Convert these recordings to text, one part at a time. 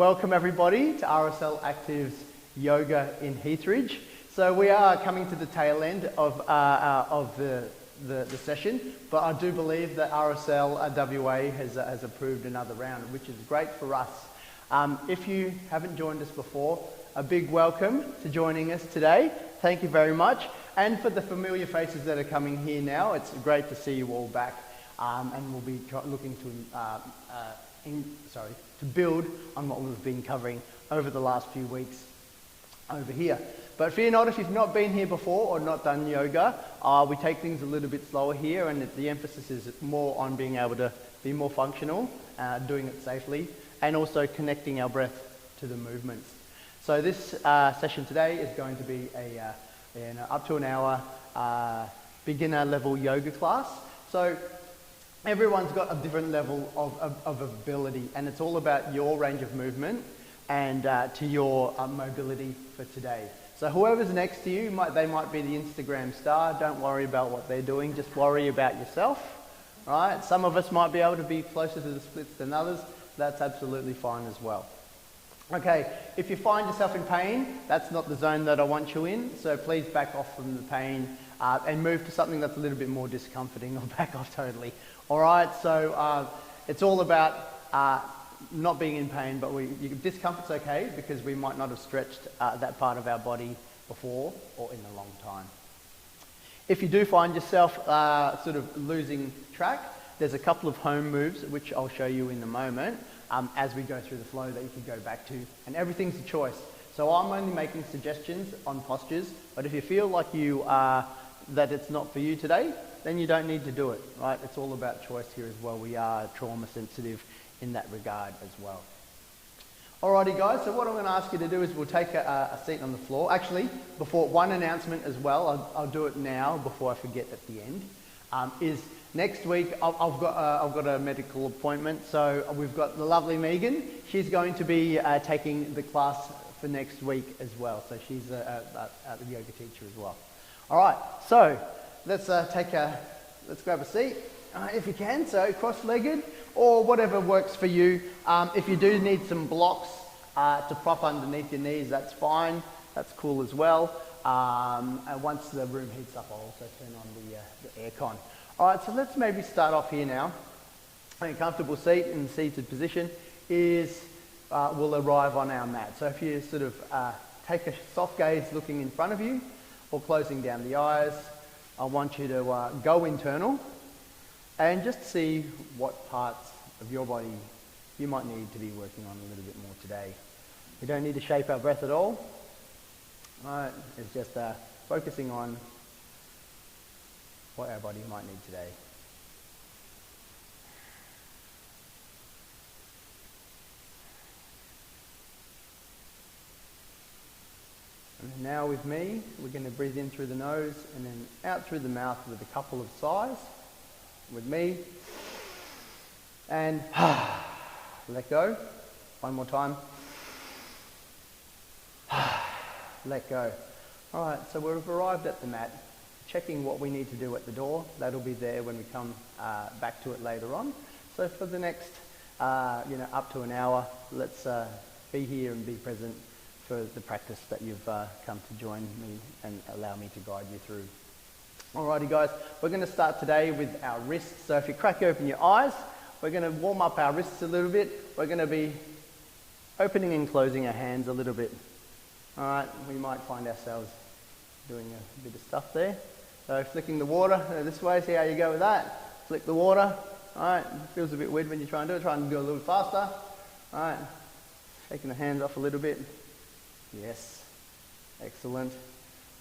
welcome everybody to RSL Active's Yoga in Heathridge. So we are coming to the tail end of the session, but I do believe that RSL WA has approved another round, which is great for us. If you haven't joined us before, a big welcome to joining us today. Thank you very much. And for the familiar faces that are coming here now, it's great to see you all back. And we'll be looking to build on what we've been covering over the last few weeks over here. But fear not, if you've not been here before or not done yoga, we take things a little bit slower here, and the emphasis is more on being able to be more functional, doing it safely, and also connecting our breath to the movements. So this session today is going to be up to an hour beginner level yoga class. So everyone's got a different level of ability, and it's all about your range of movement and to your mobility for today. So whoever's next to you, they might be the Instagram star. Don't worry about what they're doing, just worry about yourself, right? Some of us might be able to be closer to the splits than others. That's absolutely fine as well. Okay, if you find yourself in pain, that's not the zone that I want you in, so please back off from the pain and move to something that's a little bit more discomforting, or back off totally. All right, so it's all about not being in pain, but discomfort's okay, because we might not have stretched that part of our body before or in a long time. If you do find yourself sort of losing track, there's a couple of home moves which I'll show you in a moment as we go through the flow that you can go back to, and everything's a choice. So I'm only making suggestions on postures, but if you feel like that it's not for you today, then you don't need to do it, right? It's all about choice here as well. We are trauma sensitive in that regard as well. Alrighty guys, so what I'm going to ask you to do is we'll take a seat on the floor. Actually, before one announcement as well, I'll do it now before I forget at the end, is next week I've got a medical appointment, so we've got the lovely Megan. She's going to be taking the class for next week as well, so she's a yoga teacher as well. Alright, so let's grab a seat if you can, so cross-legged or whatever works for you. If you do need some blocks to prop underneath your knees, that's fine, that's cool as well. And once the room heats up, I'll also turn on the aircon. Alright, so let's maybe start off here now. A comfortable seat in the seated position will arrive on our mat. So if you sort of take a soft gaze looking in front of you or closing down the eyes, I want you to go internal and just see what parts of your body you might need to be working on a little bit more today. We don't need to shape our breath at all. Alright, it's just focusing on what our body might need today. And now with me, we're going to breathe in through the nose and then out through the mouth with a couple of sighs. With me. And let go. One more time. Let go. Alright, so we've arrived at the mat. Checking what we need to do at the door. That'll be there when we come back to it later on. So for the next, up to an hour, let's be here and be present for the practice that you've come to join me and allow me to guide you through. Alrighty guys, we're going to start today with our wrists. So if you crack open your eyes, we're going to warm up our wrists a little bit. We're going to be opening and closing our hands a little bit. Alright, we might find ourselves doing a bit of stuff there. So flicking the water this way, see how you go with that. Flick the water. Alright, it feels a bit weird when you try and do it. Try and do it a little faster. Alright, shaking the hands off a little bit. Yes, excellent.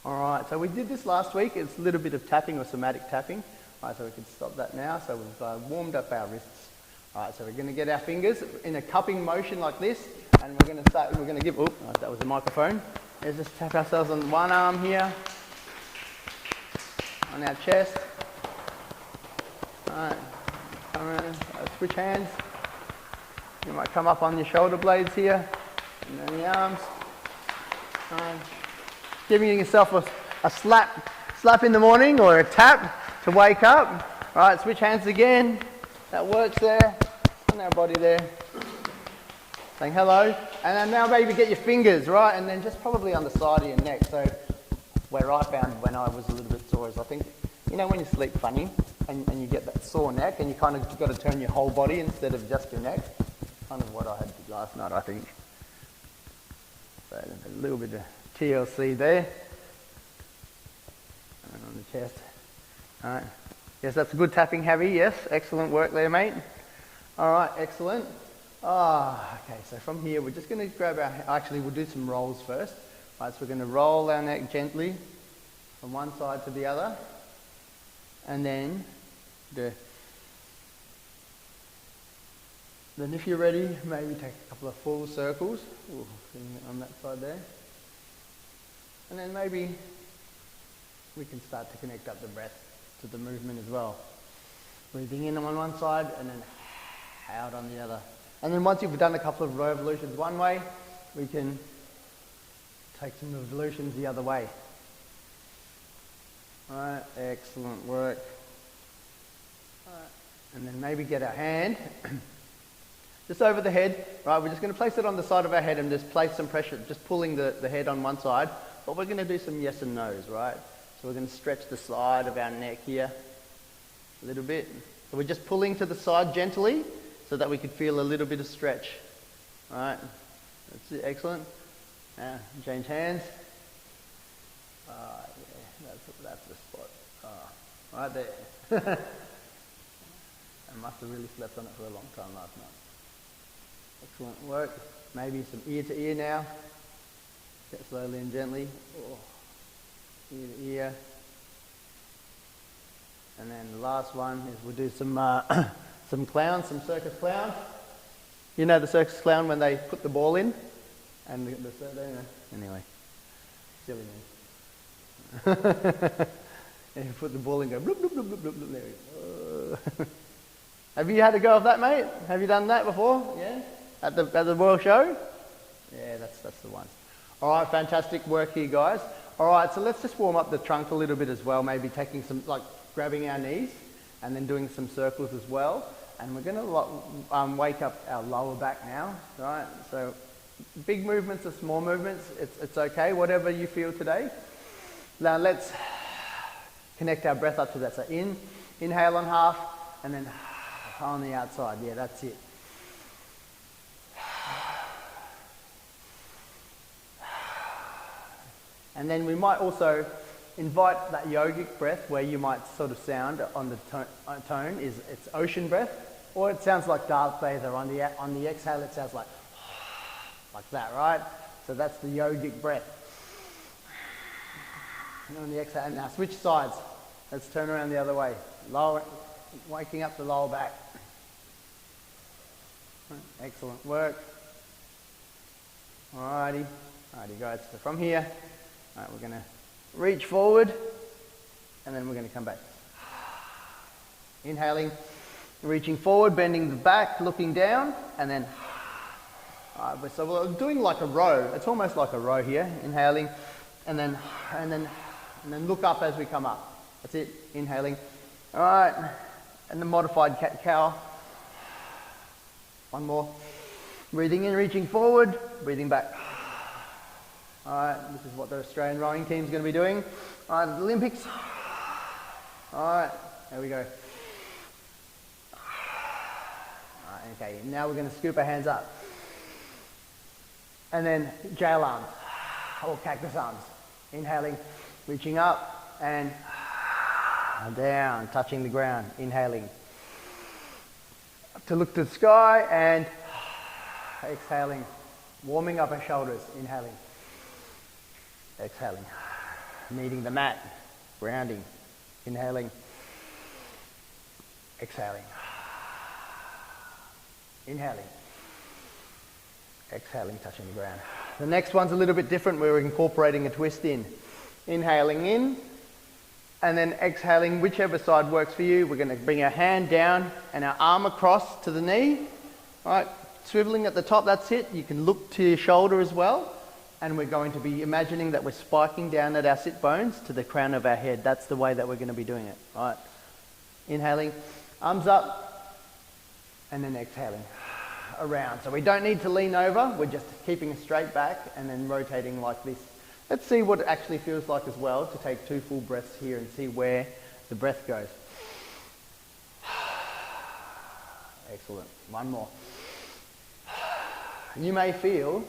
Alright, so we did this last week. It's a little bit of tapping or somatic tapping. Alright, so we can stop that now. So we've warmed up our wrists. Alright, so we're going to get our fingers in a cupping motion like this, and we're going to give, that was the microphone. Let's just tap ourselves on one arm here, on our chest. Alright, come around, switch hands. You might come up on your shoulder blades here, and then the arms. Giving yourself a slap in the morning or a tap to wake up. All right, switch hands again. That works there. On our body there. saying hello. And then now maybe get your fingers, right? And then just probably on the side of your neck. So where I found when I was a little bit sore is I think, you know when you sleep funny and you get that sore neck and you kind of got to turn your whole body instead of just your neck? Kind of what I had last night, I think. So a little bit of TLC there. And on the chest. All right. Yes, that's good tapping, Javi. Yes, excellent work there, mate. All right, excellent. Okay, so from here, we're just going to grab our... Actually, we'll do some rolls first. All right, so we're going to roll our neck gently from one side to the other. And then then if you're ready, maybe take a couple of full circles. Ooh, on that side there. And then maybe we can start to connect up the breath to the movement as well. Breathing in on one side and then out on the other. And then once you've done a couple of revolutions one way, we can take some revolutions the other way. Alright, excellent work. Alright, and then maybe get our hand just over the head. Right, we're just going to place it on the side of our head and just place some pressure, just pulling the head on one side. But we're going to do some yes and no's, right? So we're going to stretch the side of our neck here a little bit. So we're just pulling to the side gently so that we could feel a little bit of stretch. All right, that's it, excellent. Now, change hands. Yeah, that's the spot. Right there. I must have really slept on it for a long time last night. Excellent work. Maybe some ear to ear now. Get slowly and gently. Oh. Ear to ear. And then the last one is we'll do some clowns, some circus clown. You know the circus clown when they put the ball in? And anyway, silly me. And you put the ball in and go bloop, bloop, bloop, bloop, bloop, there we go. Have you had a go of that, mate? Have you done that before? Yeah? At the Royal Show? Yeah, that's the one. All right, fantastic work here, guys. All right, so let's just warm up the trunk a little bit as well, maybe taking some, like grabbing our knees and then doing some circles as well. And we're going to wake up our lower back now, right? So big movements or small movements, it's okay, whatever you feel today. Now let's connect our breath up to that. So inhale on half and then on the outside. Yeah, that's it. And then we might also invite that yogic breath where you might sort of sound on the tone is it's ocean breath, or it sounds like Darth Vader. On the exhale it sounds like that, right? So that's the yogic breath. And on the exhale, and now switch sides. Let's turn around the other way. Lower, waking up the lower back. Excellent work. Alrighty guys, so from here, we're going to reach forward and then we're going to come back. Inhaling, reaching forward, bending the back, looking down, and then so we're doing like a row. It's almost like a row here. Inhaling, and then look up as we come up. That's it. Inhaling. All right, and the modified cat-cow. One more. Breathing in, reaching forward, breathing back. All right, this is what the Australian rowing team is going to be doing. All right, Olympics. All right, there we go. All right, okay, now we're going to scoop our hands up. And then jail arms, or cactus arms. Inhaling, reaching up, and down, touching the ground. Inhaling. To look to the sky, and exhaling. Warming up our shoulders. Inhaling. Exhaling, meeting the mat, grounding, inhaling, exhaling, inhaling, exhaling, touching the ground. The next one's a little bit different. We're incorporating a twist in. Inhaling in, and then exhaling, whichever side works for you. We're going to bring our hand down and our arm across to the knee. All right, swiveling at the top, that's it. You can look to your shoulder as well. And we're going to be imagining that we're spiking down at our sit bones to the crown of our head. That's the way that we're going to be doing it. All right. Inhaling, arms up, and then exhaling. around. So we don't need to lean over, we're just keeping a straight back and then rotating like this. Let's see what it actually feels like as well to take 2 full breaths here and see where the breath goes. Excellent. One more. You may feel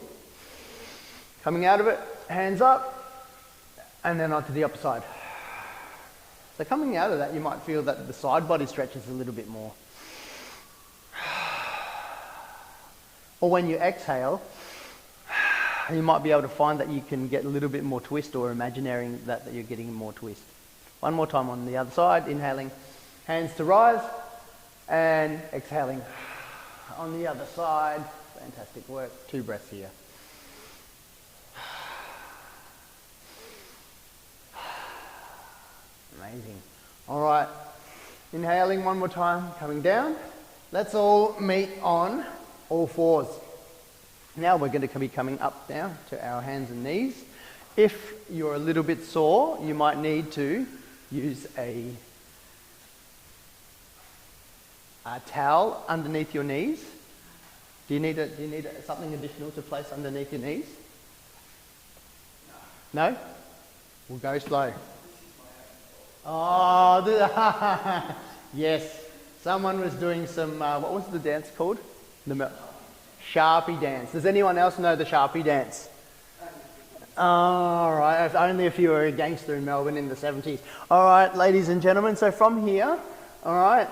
coming out of it, hands up, and then onto the upper side. So coming out of that, you might feel that the side body stretches a little bit more. Or when you exhale, you might be able to find that you can get a little bit more twist, or imagining that you're getting more twist. One more time on the other side, inhaling, hands to rise, and exhaling on the other side. Fantastic work. 2 breaths here. Amazing. All right, inhaling one more time, coming down. Let's all meet on all fours. Now we're going to be coming up now to our hands and knees. If you're a little bit sore, you might need to use a towel underneath your knees. Do you need something additional to place underneath your knees? No? We'll go slow. Oh, yes. Someone was doing some, what was the dance called? The Sharpie dance. Does anyone else know the Sharpie dance? All right, only if you were a gangster in Melbourne in the 70s. All right, ladies and gentlemen, so from here, all right,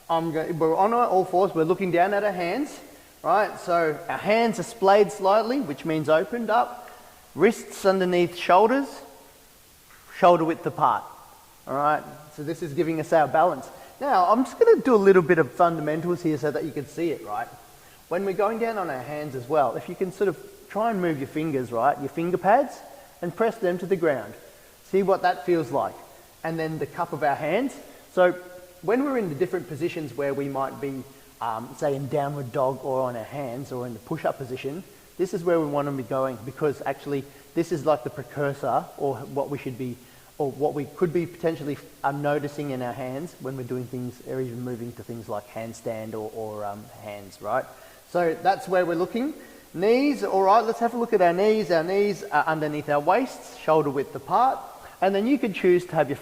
we're on all fours, we're looking down at our hands, right? So our hands are splayed slightly, which means opened up, wrists underneath shoulders, shoulder width apart. All right, so this is giving us our balance. Now, I'm just going to do a little bit of fundamentals here so that you can see it, right? When we're going down on our hands as well, if you can sort of try and move your fingers, right, your finger pads, and press them to the ground. See what that feels like. And then the cup of our hands. So when we're in the different positions where we might be, say, in downward dog or on our hands or in the push-up position, this is where we want to be going, because actually this is like the precursor, or what we should be, or what we could be potentially noticing in our hands when we're doing things, or even moving to things like handstand or hands, right? So that's where we're looking. Knees, all right, let's have a look at our knees. Our knees are underneath our waists, shoulder width apart. And then you can choose to have your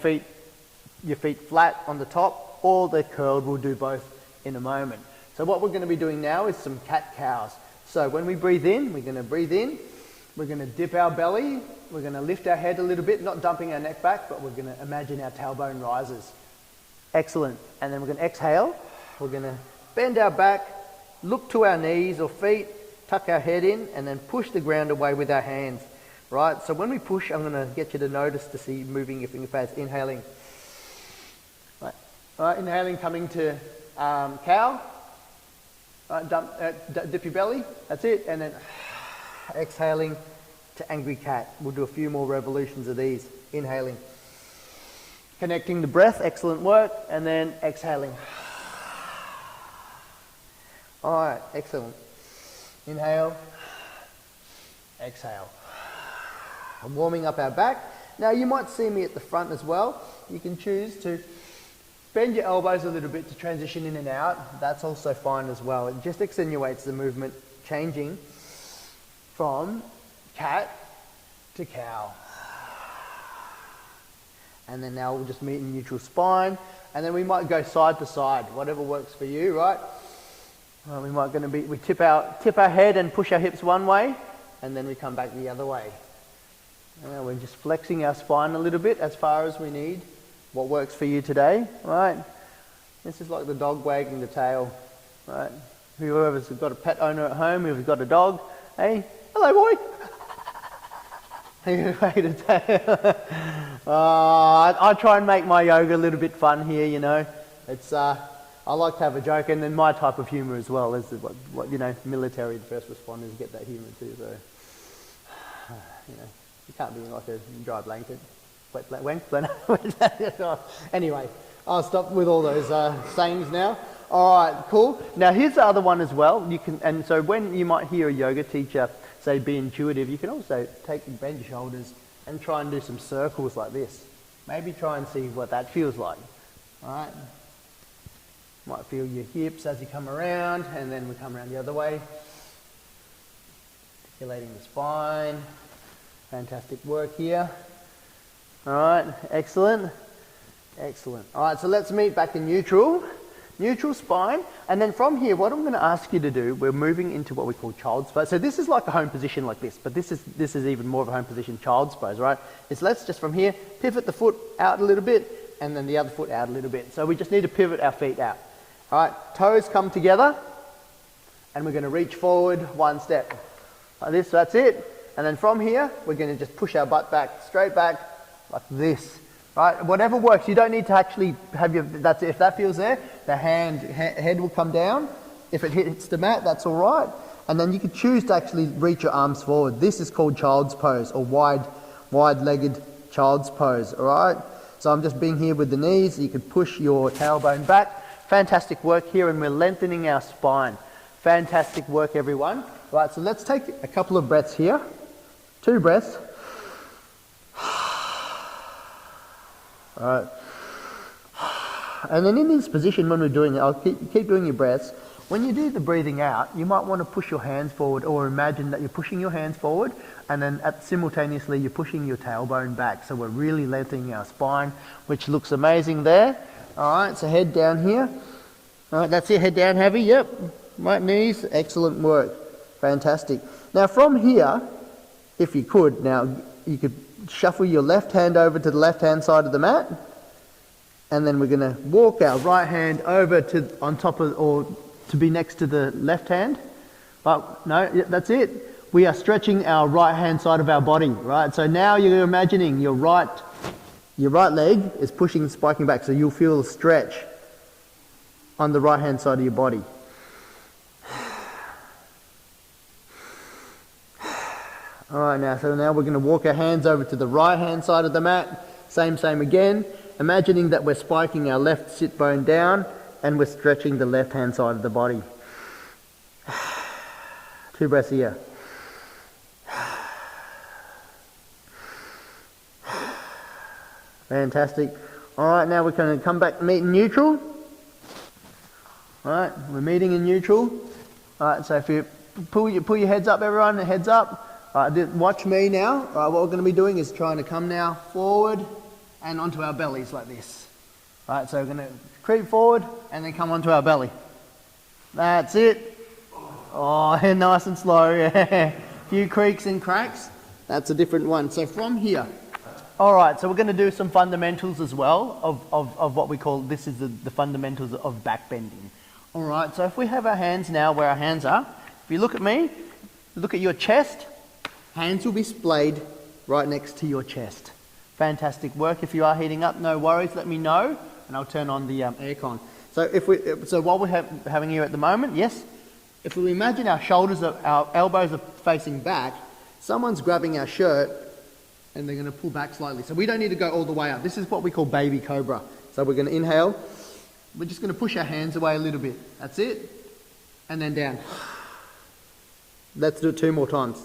feet flat on the top, or they're curled. We'll do both in a moment. So what we're going to be doing now is some cat-cows. So when we breathe in, we're going to breathe in. We're going to dip our belly. We're going to lift our head a little bit, not dumping our neck back, but we're going to imagine our tailbone rises. Excellent. And then we're going to exhale. We're going to bend our back, look to our knees or feet, tuck our head in, and then push the ground away with our hands. Right? So when we push, I'm going to get you to notice to see moving your finger pads. Inhaling. Right. All right, inhaling, coming to cow. Right, dip your belly. That's it. And then exhaling to angry cat. We'll do a few more revolutions of these. Inhaling. Connecting the breath. Excellent work. And then exhaling. All right, excellent. Inhale. Exhale. Warming up our back. Now you might see me at the front as well. You can choose to bend your elbows a little bit to transition in and out. That's also fine as well. It just accentuates the movement, changing from cat to cow. And then now we'll just meet in neutral spine. And then we might go side to side, whatever works for you, right? We tip our head and push our hips one way, and then we come back the other way. We're just flexing our spine a little bit as far as we need. What works for you today, right? This is like the dog wagging the tail, right? Whoever's got a pet owner at home, whoever's got a dog, hey, hello boy. Wag the tail. I try and make my yoga a little bit fun here, you know. It's I like to have a joke, and then my type of humour as well is what you know, military and first responders get that humour too. So you know, you can't be like a dry blanket, wet blanket. Anyway, I'll stop with all those sayings now. All right, cool. Now here's the other one as well. You can, and so when you might hear a yoga teacher say be intuitive, you can also bend your shoulders and try and do some circles like this. Maybe try and see what that feels like. All right. Might feel your hips as you come around, and then we come around the other way. Articulating the spine. Fantastic work here. All right, excellent. Excellent. All right, so let's meet back in neutral. Neutral spine, and then from here, what I'm going to ask you to do, we're moving into what we call child's pose. So this is like a home position like this, but this is even more of a home position, child's pose, right? It's let's just from here, pivot the foot out a little bit, and then the other foot out a little bit. So we just need to pivot our feet out. All right, toes come together, and we're going to reach forward one step. Like this, so that's it. And then from here, we're going to just push our butt back, straight back, like this. Right, whatever works. You don't need to actually have your, that's it. If that feels there, the head will come down. If it hits the mat, that's all right. And then you can choose to actually reach your arms forward. This is called child's pose, or wide-legged child's pose, all right? So I'm just being here with the knees. You can push your tailbone back. Fantastic work here, and we're lengthening our spine. Fantastic work, everyone. Right, so let's take a couple of breaths here. 2 breaths. All right. And then in this position when we're doing it, I'll keep doing your breaths. When you do the breathing out, you might want to push your hands forward, or imagine that you're pushing your hands forward, and then simultaneously you're pushing your tailbone back. So we're really lengthening our spine, which looks amazing there. All right, so head down here. All right, that's it, head down heavy, yep. Right knees, excellent work. Fantastic. Now from here, if you could, now you could shuffle your left hand over to the left hand side of the mat, and then we're going to walk our right hand over to on top of, or to be next to the left hand. But no, that's it. We are stretching our right hand side of our body, right? So now you're imagining your right leg is pushing, spiking back, so you'll feel a stretch on the right hand side of your body. All right, now we're going to walk our hands over to the right hand side of the mat. Same again. Imagining that we're spiking our left sit bone down, and we're stretching the left hand side of the body. 2 breaths here. Fantastic. All right, now we're going to come back, meet in neutral. All right, we're meeting in neutral. All right, so if you pull your heads up, everyone, heads up. All right, watch me now. All right, what we're going to be doing is trying to come now forward and onto our bellies like this. All right, so we're going to creep forward and then come onto our belly. That's it. Oh, nice and slow. Yeah. Few creaks and cracks. That's a different one. So from here. All right, so we're going to do some fundamentals as well of what we call, this is the fundamentals of back bending. All right, so if we have our hands now where our hands are, if you look at me, look at your chest, hands will be splayed right next to your chest. Fantastic work. If you are heating up, no worries, let me know, and I'll turn on the aircon. So while we're having you at the moment, yes, if we imagine our shoulders, our elbows are facing back, someone's grabbing our shirt, and they're going to pull back slightly. So we don't need to go all the way up. This is what we call baby cobra. So we're going to inhale. We're just going to push our hands away a little bit. That's it. And then down. Let's do it 2 more times.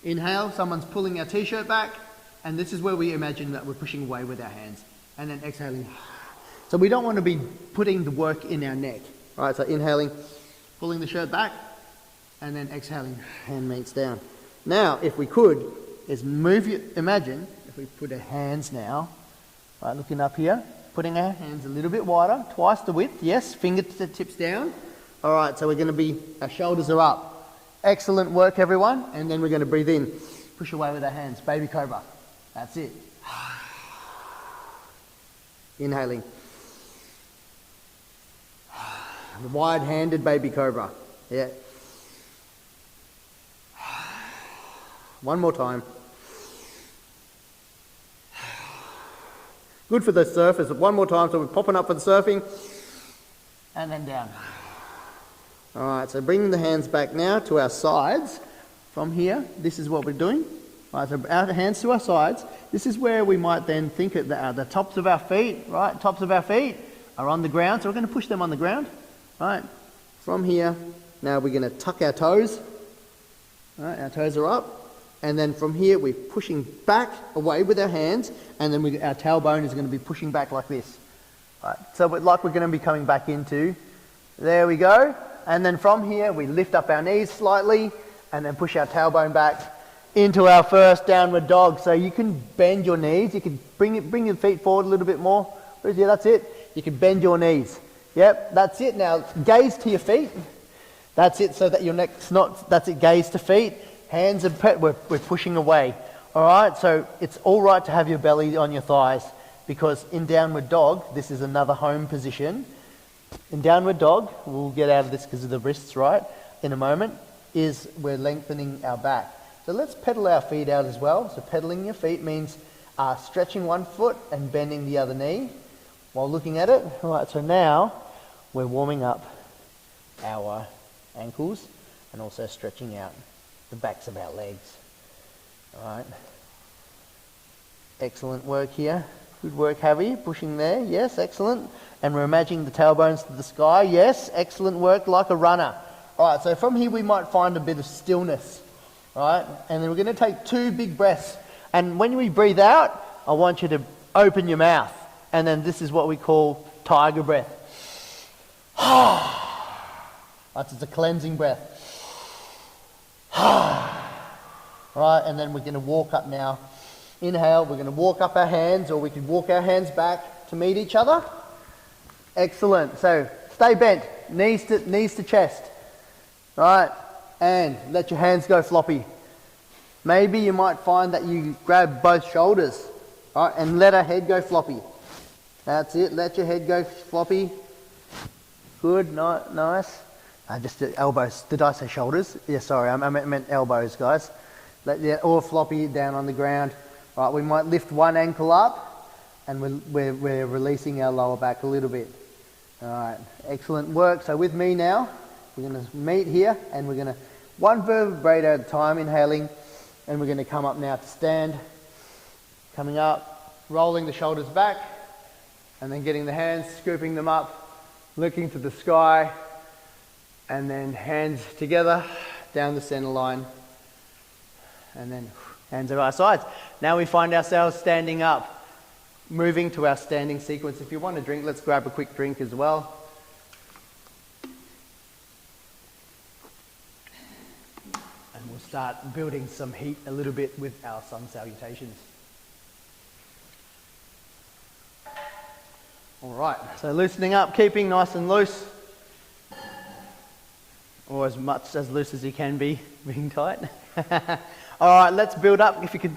Inhale, someone's pulling our t-shirt back, and this is where we imagine that we're pushing away with our hands. And then exhaling. So we don't want to be putting the work in our neck. All right, so inhaling, pulling the shirt back, and then exhaling, hand meets down. Now, if we could, is imagine if we put our hands now, right, looking up here, putting our hands a little bit wider, twice the width, yes, fingertips down. All right, so we're going to be, our shoulders are up. Excellent work, everyone. And then we're going to breathe in, push away with our hands, baby cobra. That's it. Inhaling. The wide-handed baby cobra. Yeah. One more time. Good for the surfers. One more time, so we're popping up for the surfing. And then down. All right, so bringing the hands back now to our sides. From here, this is what we're doing. All right, so our hands to our sides. This is where we might then think at the tops of our feet, right? Tops of our feet are on the ground, so we're going to push them on the ground. All right, from here, now we're going to tuck our toes. All right, our toes are up. And then from here, we're pushing back away with our hands, and then our tailbone is going to be pushing back like this. Right, so like we're going to be coming back into, there we go. And then from here, we lift up our knees slightly and then push our tailbone back into our first downward dog. So you can bend your knees, you can bring your feet forward a little bit more. Yeah, that's it. You can bend your knees. Yep, that's it. Now gaze to your feet. That's it, so that your neck's not, that's it, gaze to feet. Hands are, we're pushing away. All right, so it's all right to have your belly on your thighs, because in downward dog, this is another home position. In downward dog, we'll get out of this because of the wrists, right, in a moment, is we're lengthening our back. So let's pedal our feet out as well. So pedaling your feet means stretching one foot and bending the other knee while looking at it. All right, so now we're warming up our ankles and also stretching out the backs of our legs. All right. Excellent work here. Good work, Javi. Pushing there. Yes, excellent. And we're imagining the tailbones to the sky. Yes, excellent work, like a runner. All right, so from here we might find a bit of stillness. All right, and then we're going to take 2 big breaths. And when we breathe out, I want you to open your mouth. And then this is what we call tiger breath. That's just a cleansing breath. All right, and then we're going to walk up now. Inhale, we're going to walk up our hands, or we can walk our hands back to meet each other. Excellent. So stay bent, knees to chest. All right, and let your hands go floppy. Maybe you might find that you grab both shoulders, all right, and let our head go floppy. That's it, let your head go floppy. Good, nice. Just the elbows. Did I say shoulders? Yeah, sorry, I meant elbows, guys. Or floppy down on the ground. All right, we might lift one ankle up, and we're releasing our lower back a little bit. All right, excellent work. So with me now, we're going to meet here, and we're going to one vertebrae at a time, inhaling, and we're going to come up now to stand. Coming up, rolling the shoulders back, and then getting the hands, scooping them up, looking to the sky, and then hands together down the center line, and then hands over our sides. Now we find ourselves standing up, moving to our standing sequence. If you want a drink, let's grab a quick drink as well. And we'll start building some heat a little bit with our sun salutations. All right, so loosening up, keeping nice and loose, or as much as loose as you can be, being tight. All right, let's build up. If you can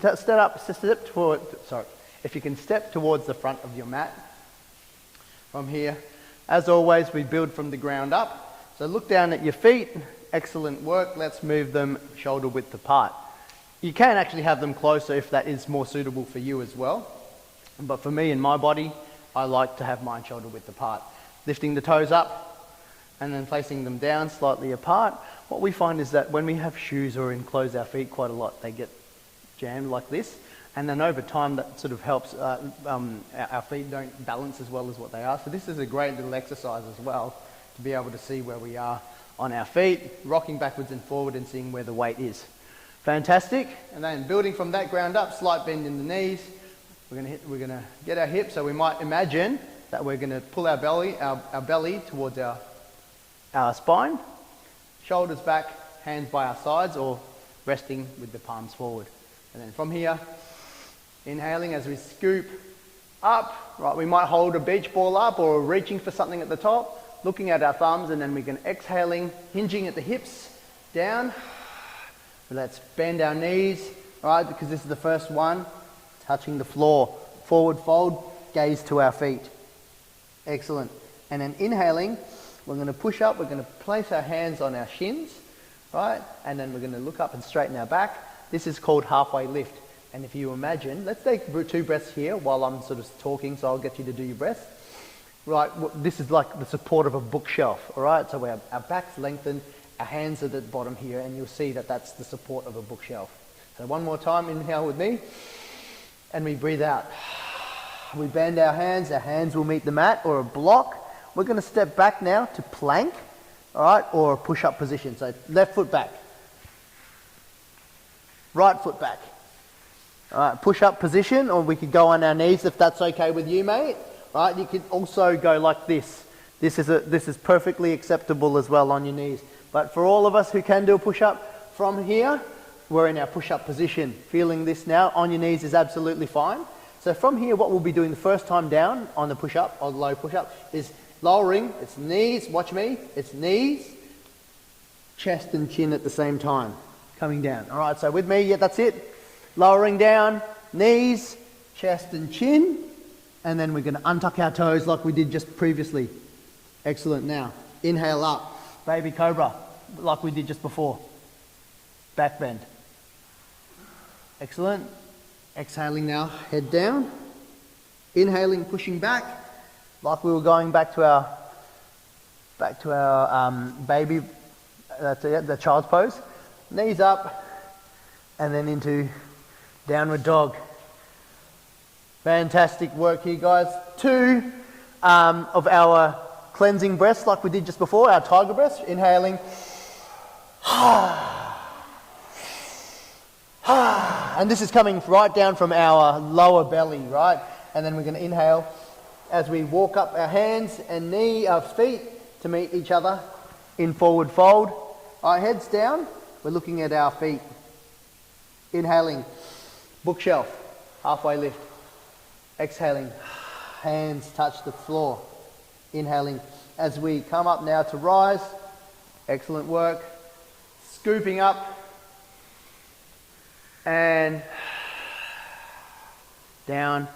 step towards the front of your mat. From here, as always, we build from the ground up. So look down at your feet. Excellent work. Let's move them shoulder width apart. You can actually have them closer if that is more suitable for you as well. But for me and my body, I like to have mine shoulder width apart. Lifting the toes up and then placing them down slightly apart. What we find is that when we have shoes or enclose our feet quite a lot, they get jammed like this. And then over time, that sort of helps our feet don't balance as well as what they are. So this is a great little exercise as well, to be able to see where we are on our feet, rocking backwards and forward and seeing where the weight is. Fantastic. And then building from that ground up, slight bend in the knees. We're going to get our hips, so we might imagine that we're going to pull our belly towards our spine, shoulders back, hands by our sides, or resting with the palms forward. And then from here, inhaling as we scoop up, right, we might hold a beach ball up or reaching for something at the top, looking at our thumbs, and then we can exhaling, hinging at the hips, down. Let's bend our knees, right, because this is the first one, touching the floor. Forward fold, gaze to our feet. Excellent. And then inhaling, we're going to push up, we're going to place our hands on our shins, right, and then we're going to look up and straighten our back. This is called halfway lift. And if you imagine, let's take 2 breaths here while I'm sort of talking, so I'll get you to do your breaths. Right, this is like the support of a bookshelf, all right? So our back's lengthened, our hands are at the bottom here, and you'll see that that's the support of a bookshelf. So one more time, inhale with me, and we breathe out. We bend our hands will meet the mat or a block. We're going to step back now to plank, all right, or a push-up position. So left foot back, right foot back. All right, push-up position, or we could go on our knees if that's okay with you, mate. right? You can also go like this. This is perfectly acceptable as well on your knees. But for all of us who can do a push-up from here, we're in our push-up position. Feeling this now on your knees is absolutely fine. So from here, what we'll be doing the first time down on the push-up, or the low push-up, is lowering. It's knees, watch me, it's knees, chest and chin at the same time, coming down. All right, so with me, yeah, that's it. Lowering down, knees, chest and chin, and then we're going to untuck our toes like we did just previously. Excellent. Now, inhale up, baby cobra, like we did just before. Back bend. Excellent. Exhaling now, head down. Inhaling, pushing back, like we were going back to our baby, the child's pose. Knees up, and then into downward dog. Fantastic work here, guys. 2 of our cleansing breaths like we did just before, our tiger breaths. Inhaling. And this is coming right down from our lower belly, right? And then we're going to inhale as we walk up our hands and our feet to meet each other in forward fold. Our heads down, we're looking at our feet. Inhaling, bookshelf, halfway lift. Exhaling, hands touch the floor. Inhaling, as we come up now to rise. Excellent work. Scooping up. And down,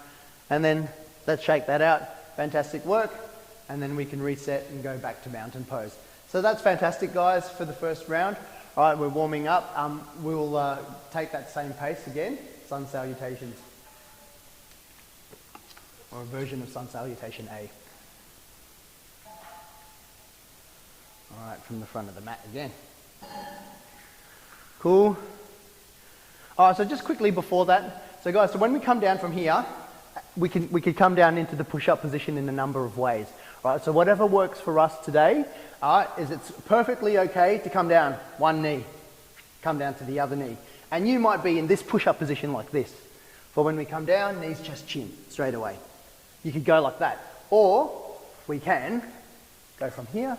and then let's shake that out. Fantastic work, and then we can reset and go back to mountain pose. So that's fantastic, guys, for the first round. All right, we're warming up. We'll take that same pace again. Sun salutations, or a version of sun salutation A. All right, from the front of the mat again. Cool. All right, so just quickly before that, so guys, so when we come down from here, we could come down into the push-up position in a number of ways. All right, so whatever works for us today, all right, is it's perfectly okay to come down one knee, come down to the other knee. And you might be in this push-up position like this. But when we come down, knees, chest, chin, straight away. You could go like that. Or we can go from here,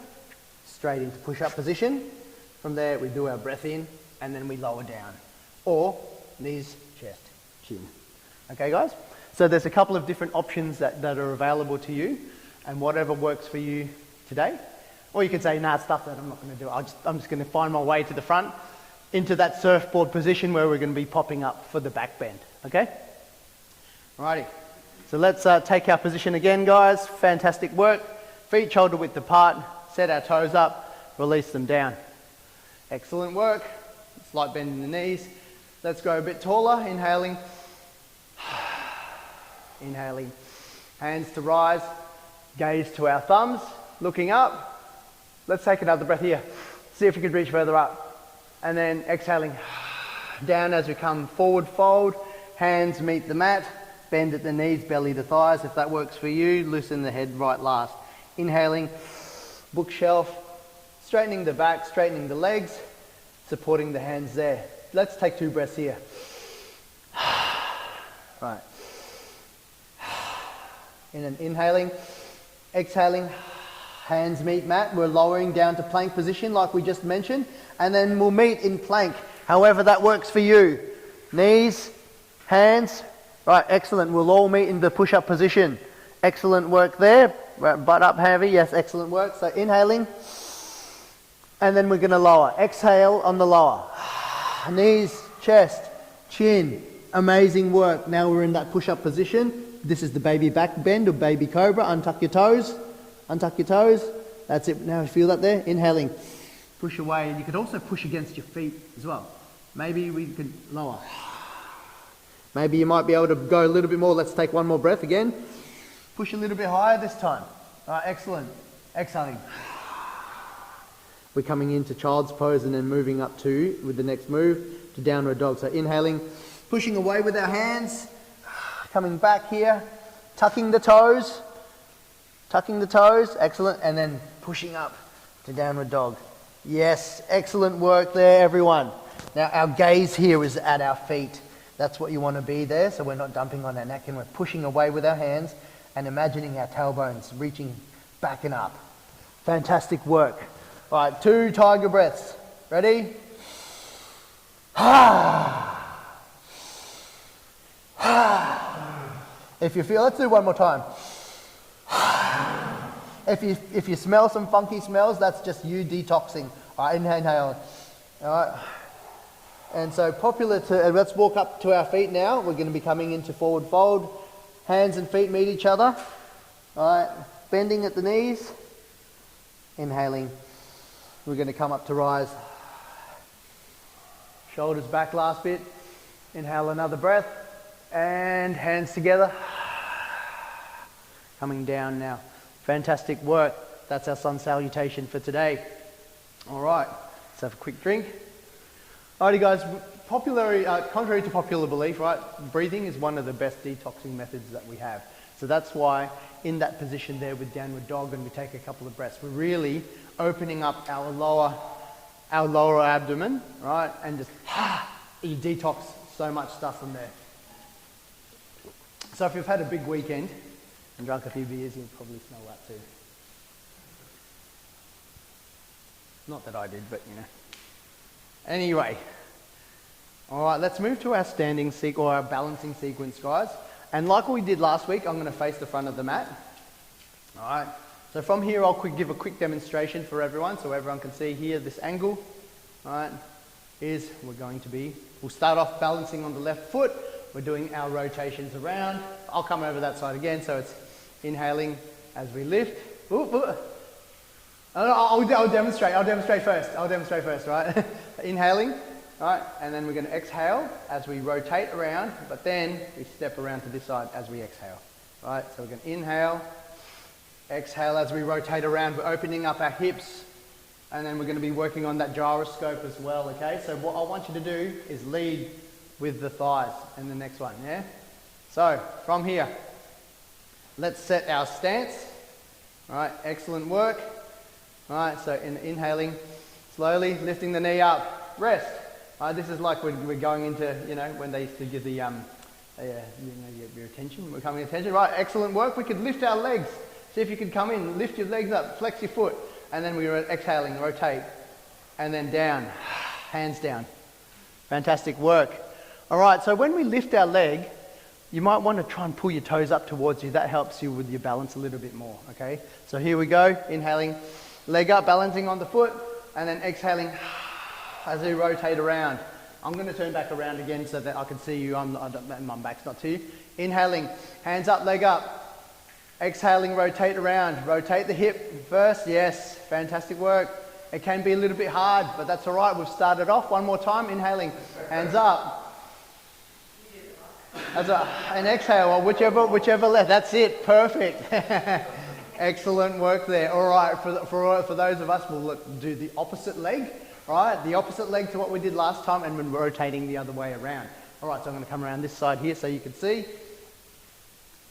straight into push-up position. From there, we do our breath in, and then we lower down. Or knees, chest, chin. Okay, guys? So there's a couple of different options that are available to you, and whatever works for you today. Or you could say, nah, stuff that I'm not going to do. I'm just going to find my way to the front, into that surfboard position where we're going to be popping up for the back bend. Okay? Alrighty. So let's take our position again, guys. Fantastic work. Feet shoulder width apart. Set our toes up. Release them down. Excellent work. Slight bend in the knees. Let's go a bit taller. Inhaling. Inhaling. Hands to rise. Gaze to our thumbs. Looking up. Let's take another breath here. See if you can reach further up. And then exhaling. Down as we come forward fold. Hands meet the mat. Bend at the knees, belly to thighs. If that works for you, loosen the head right last. Inhaling. Bookshelf. Straightening the back, straightening the legs. Supporting the hands there. Let's take 2 breaths here. Right. And then inhaling, exhaling, hands meet mat. We're lowering down to plank position like we just mentioned. And then we'll meet in plank, however that works for you. Knees, hands. Right, excellent. We'll all meet in the push-up position. Excellent work there. Butt up heavy. Yes, excellent work. So inhaling. And then we're going to lower. Exhale on the lower. Knees, chest, chin. Amazing work. Now we're in that push-up position. This is the baby back bend or baby cobra. Untuck your toes. Untuck your toes. That's it. Now feel that there. Inhaling. Push away. And you could also push against your feet as well. Maybe we could lower. Maybe you might be able to go a little bit more. Let's take one more breath again. Push a little bit higher this time. All right, excellent. Exhaling. We're coming into child's pose and then moving up to, with the next move, to downward dog. So inhaling, pushing away with our hands, coming back here, tucking the toes, excellent, and then pushing up to downward dog. Yes, excellent work there, everyone. Now our gaze here is at our feet. That's what you want to be there, so we're not dumping on our neck and we're pushing away with our hands and imagining our tailbones reaching back and up. Fantastic work. All right, 2 tiger breaths. Ready? If you feel, let's do one more time. If you smell some funky smells, that's just you detoxing. All right, inhale. All right. And so let's walk up to our feet now. We're going to be coming into forward fold. Hands and feet meet each other. All right, bending at the knees. Inhaling. We're going to come up to rise. Shoulders back last bit. Inhale another breath. And hands together. Coming down now. Fantastic work. That's our sun salutation for today. All right, let's have a quick drink. Alrighty guys, contrary to popular belief, right, breathing is one of the best detoxing methods that we have. So that's why in that position there with downward dog, and we take a couple of breaths, we're really opening up our lower abdomen, right, and just you detox so much stuff from there. So if you've had a big weekend and drunk a few beers, you'll probably smell that too. Not that I did, but you know. Anyway, all right, let's move to our standing or our balancing sequence, guys. And like we did last week, I'm going to face the front of the mat. All right, so from here, I'll give a quick demonstration for everyone so everyone can see here this angle. All right, we'll start off balancing on the left foot. We're doing our rotations around. I'll come over that side again, so it's inhaling as we lift. I'll demonstrate first, right? Inhaling, right? And then we're going to exhale as we rotate around, but then we step around to this side as we exhale, right? So we're going to inhale, exhale as we rotate around. We're opening up our hips, and then we're going to be working on that gyroscope as well, okay? So what I want you to do is lead with the thighs in the next one, yeah? So from here, let's set our stance, all right? Excellent work. All right, so inhaling, slowly lifting the knee up, rest. This is like we're going into, you know, when they used to give the, your attention, we're coming attention. Right, excellent work. We could lift our legs. See if you can come in, lift your legs up, flex your foot, and then we're exhaling, rotate, and then down, hands down. Fantastic work. All right, so when we lift our leg, you might want to try and pull your toes up towards you. That helps you with your balance a little bit more, okay? So here we go, inhaling. Leg up, balancing on the foot, and then exhaling as we rotate around. I'm going to turn back around again so that I can see you. My back's not to you. Inhaling, hands up, leg up. Exhaling, rotate around. Rotate the hip first. Yes, fantastic work. It can be a little bit hard, but that's all right. We've started off. One more time. Inhaling, hands up. And exhale, whichever left. That's it. Perfect. Excellent work there. All right, for those of us, we'll do the opposite leg. All right, the opposite leg to what we did last time, and we're rotating the other way around. All right, so I'm going to come around this side here so you can see.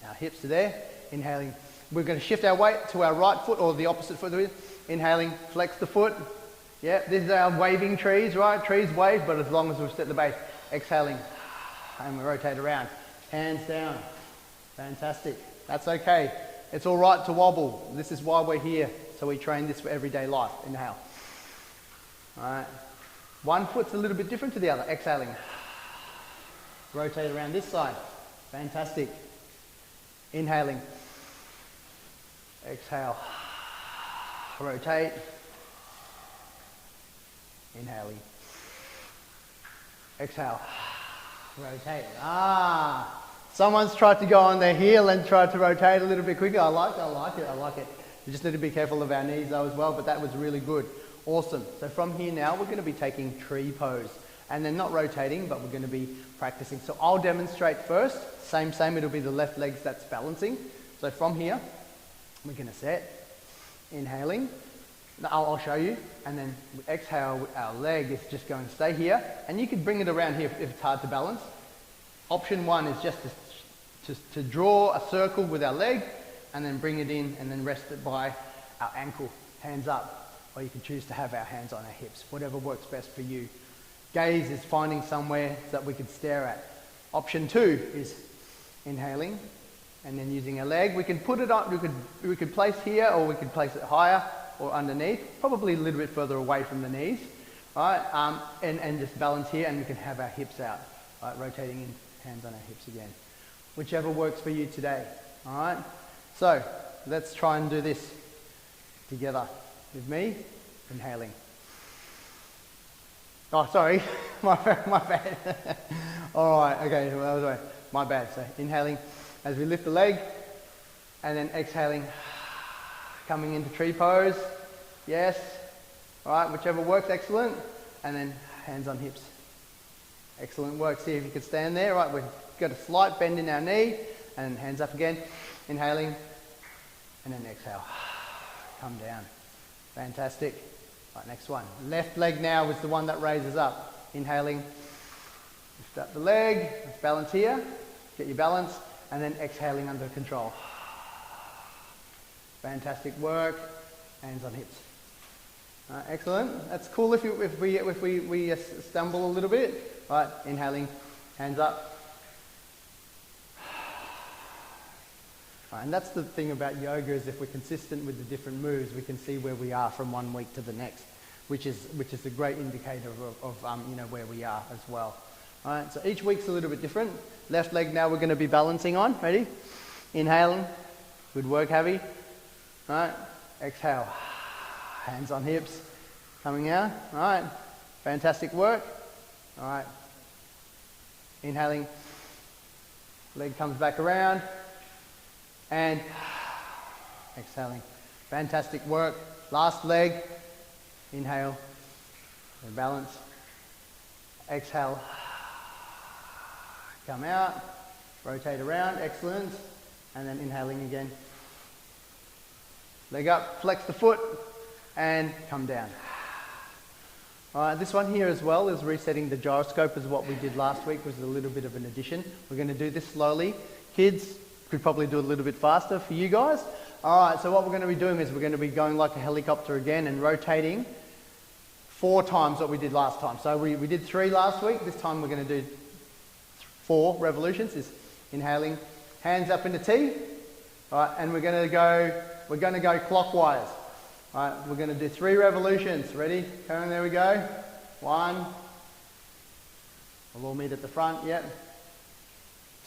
Our hips are there. Inhaling. We're going to shift our weight to our right foot or the opposite foot. Inhaling, flex the foot. Yeah, this is our waving trees, right? Trees wave, but as long as we've set the base. Exhaling, and we rotate around. Hands down. Fantastic. That's okay. It's all right to wobble. This is why we're here. So we train this for everyday life. Inhale. All right. One foot's a little bit different to the other. Exhaling. Rotate around this side. Fantastic. Inhaling. Exhale. Rotate. Inhaling. Exhale. Rotate. Someone's tried to go on their heel and tried to rotate a little bit quicker. I like it. We just need to be careful of our knees though as well, but that was really good. Awesome. So from here now, we're going to be taking tree pose. And then not rotating, but we're going to be practicing. So I'll demonstrate first. Same, it'll be the left leg that's balancing. So from here, we're going to set. Inhaling. I'll show you. And then exhale, our leg is just going to stay here. And you can bring it around here if it's hard to balance. Option one is just to draw a circle with our leg and then bring it in and then rest it by our ankle, hands up. Or you can choose to have our hands on our hips, whatever works best for you. Gaze is finding somewhere that we could stare at. Option two is inhaling And then using a leg, we can put it on, we could place here, or we could place it higher or underneath, probably a little bit further away from the knees, right? And just balance here, and we can have our hips out, right? Rotating in, hands on our hips again. Whichever works for you today, all right? So let's try and do this together with me, inhaling. Oh, sorry, my bad. All right, okay, well, that was right. My bad. So inhaling as we lift the leg, and then exhaling, coming into tree pose. Yes. All right, whichever works, excellent. And then hands on hips. Excellent work. See if you can stand there. Right, we've got a slight bend in our knee, and hands up again. Inhaling, and then exhale. Come down. Fantastic. Right, next one. Left leg now is the one that raises up. Inhaling, lift up the leg, let's balance here, get your balance, and then exhaling under control. Fantastic work. Hands on hips. Excellent. That's cool if we stumble a little bit. Right, inhaling, hands up. Right, and that's the thing about yoga, is if we're consistent with the different moves, we can see where we are from one week to the next, which is a great indicator of you know, where we are as well. All right, so each week's a little bit different. Left leg now we're going to be balancing on. Ready? Inhaling. Good work, Javi. All right, exhale. Hands on hips. Coming out. All right, fantastic work. All right. Inhaling. Leg comes back around. And exhaling. Fantastic work. Last leg. Inhale. And balance. Exhale. Come out. Rotate around. Excellent. And then inhaling again. Leg up. Flex the foot. And come down. Alright, this one here as well is resetting the gyroscope, as what we did last week was a little bit of an addition. We're going to do this slowly. Kids could probably do it a little bit faster for you guys. Alright, so what we're going to be doing is we're going to be going like a helicopter again and rotating 4 times what we did last time. So we did 3 last week. This time we're going to do 4 revolutions. Is inhaling, hands up into T. Alright, and we're going to go clockwise. All right, we're going to do 3 revolutions. Ready? Come on, there we go. 1. We'll all meet at the front, yep.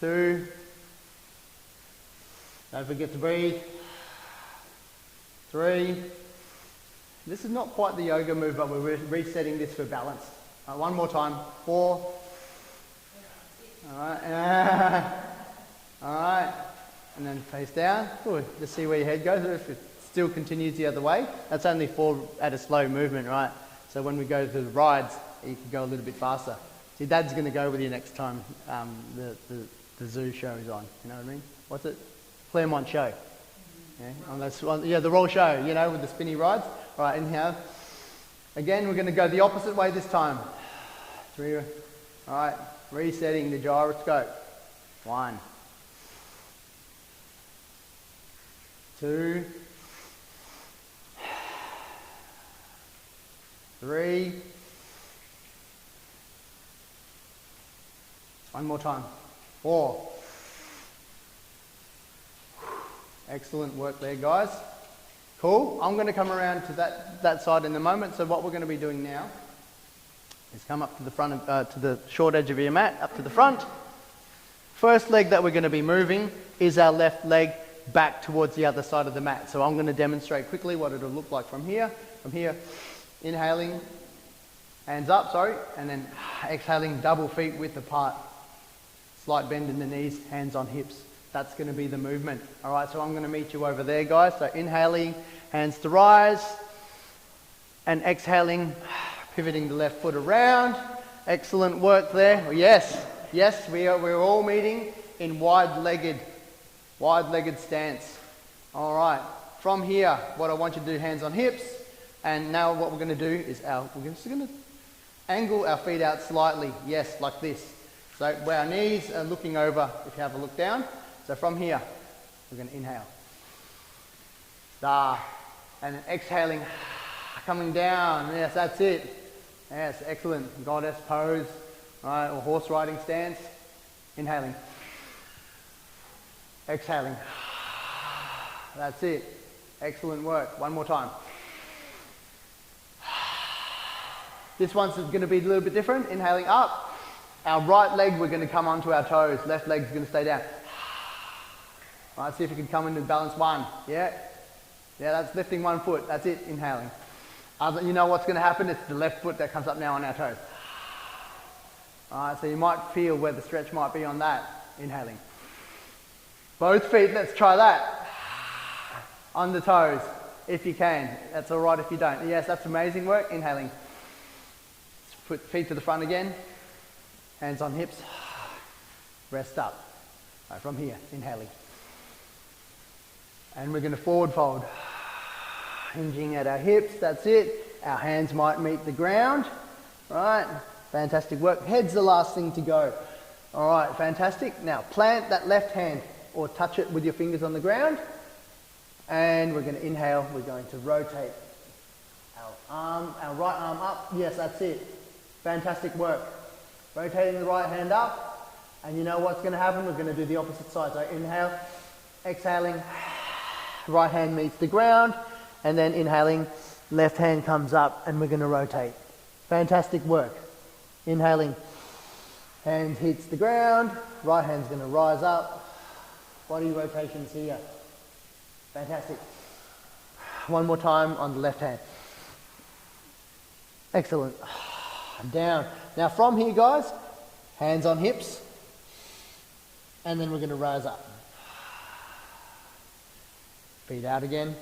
2. Don't forget to breathe. 3. This is not quite the yoga move, but we're resetting this for balance. All right, one more time. 4. All right. All right. And then face down. Good. Just see where your head goes. If it still continues the other way, that's only 4 at a slow movement, right? So when we go to the rides, you can go a little bit faster. See, Dad's going to go with you next time the zoo show is on. You know what I mean? What's it? Claremont show. Yeah, the Royal show, you know, with the spinny rides. All right, inhale. Again, we're going to go the opposite way this time. 3. All right, resetting the gyroscope. 1. 2. 3. One more time. 4. Excellent work there, guys. Cool. I'm going to come around to that side in a moment. So what we're going to be doing now is come up to the front, to the short edge of your mat, up to the front. First leg that we're going to be moving is our left leg back towards the other side of the mat. So I'm going to demonstrate quickly what it'll look like from here. From here, inhaling, hands up, sorry, and then exhaling, double feet width apart. Slight bend in the knees, hands on hips. That's going to be the movement. All right, so I'm going to meet you over there, guys. So inhaling, hands to rise, and exhaling, pivoting the left foot around. Excellent work there. Yes, we're all meeting in wide-legged stance. All right, from here, what I want you to do, hands on hips, and now what we're going to do is we're just going to angle our feet out slightly. Yes, like this. So where our knees are looking over, if you have a look down. So from here, we're going to inhale. Da. And then exhaling, coming down. Yes, that's it. Yes, excellent. Goddess pose, right, or horse riding stance. Inhaling. exhaling. That's it. Excellent work. One more time. This one's going to be a little bit different. Inhaling up. Our right leg, we're going to come onto our toes. Left leg's going to stay down. All right, see if you can come into balance one. Yeah. Yeah, that's lifting one foot. That's it, inhaling. You know what's going to happen? It's the left foot that comes up now on our toes. All right, so you might feel where the stretch might be on that. Inhaling. Both feet, let's try that. On the toes, if you can. That's all right if you don't. Yes, that's amazing work. Inhaling. Put feet to the front again. Hands on hips. Rest up. All right, from here, inhaling. And we're going to forward fold. Hinging at our hips, that's it. Our hands might meet the ground. Right, fantastic work. Head's the last thing to go. All right, fantastic. Now plant that left hand or touch it with your fingers on the ground. And we're going to inhale. We're going to rotate our right arm up. Yes, that's it. Fantastic work. Rotating the right hand up. And you know what's going to happen? We're going to do the opposite side. So inhale, exhaling. Right hand meets the ground. And then inhaling, left hand comes up and we're going to rotate. Fantastic work. Inhaling, hand hits the ground, right hand's going to rise up. Body rotations here. Fantastic. One more time on the left hand. Excellent. Down. Now from here, guys, hands on hips, and then we're going to rise up. Feet out again.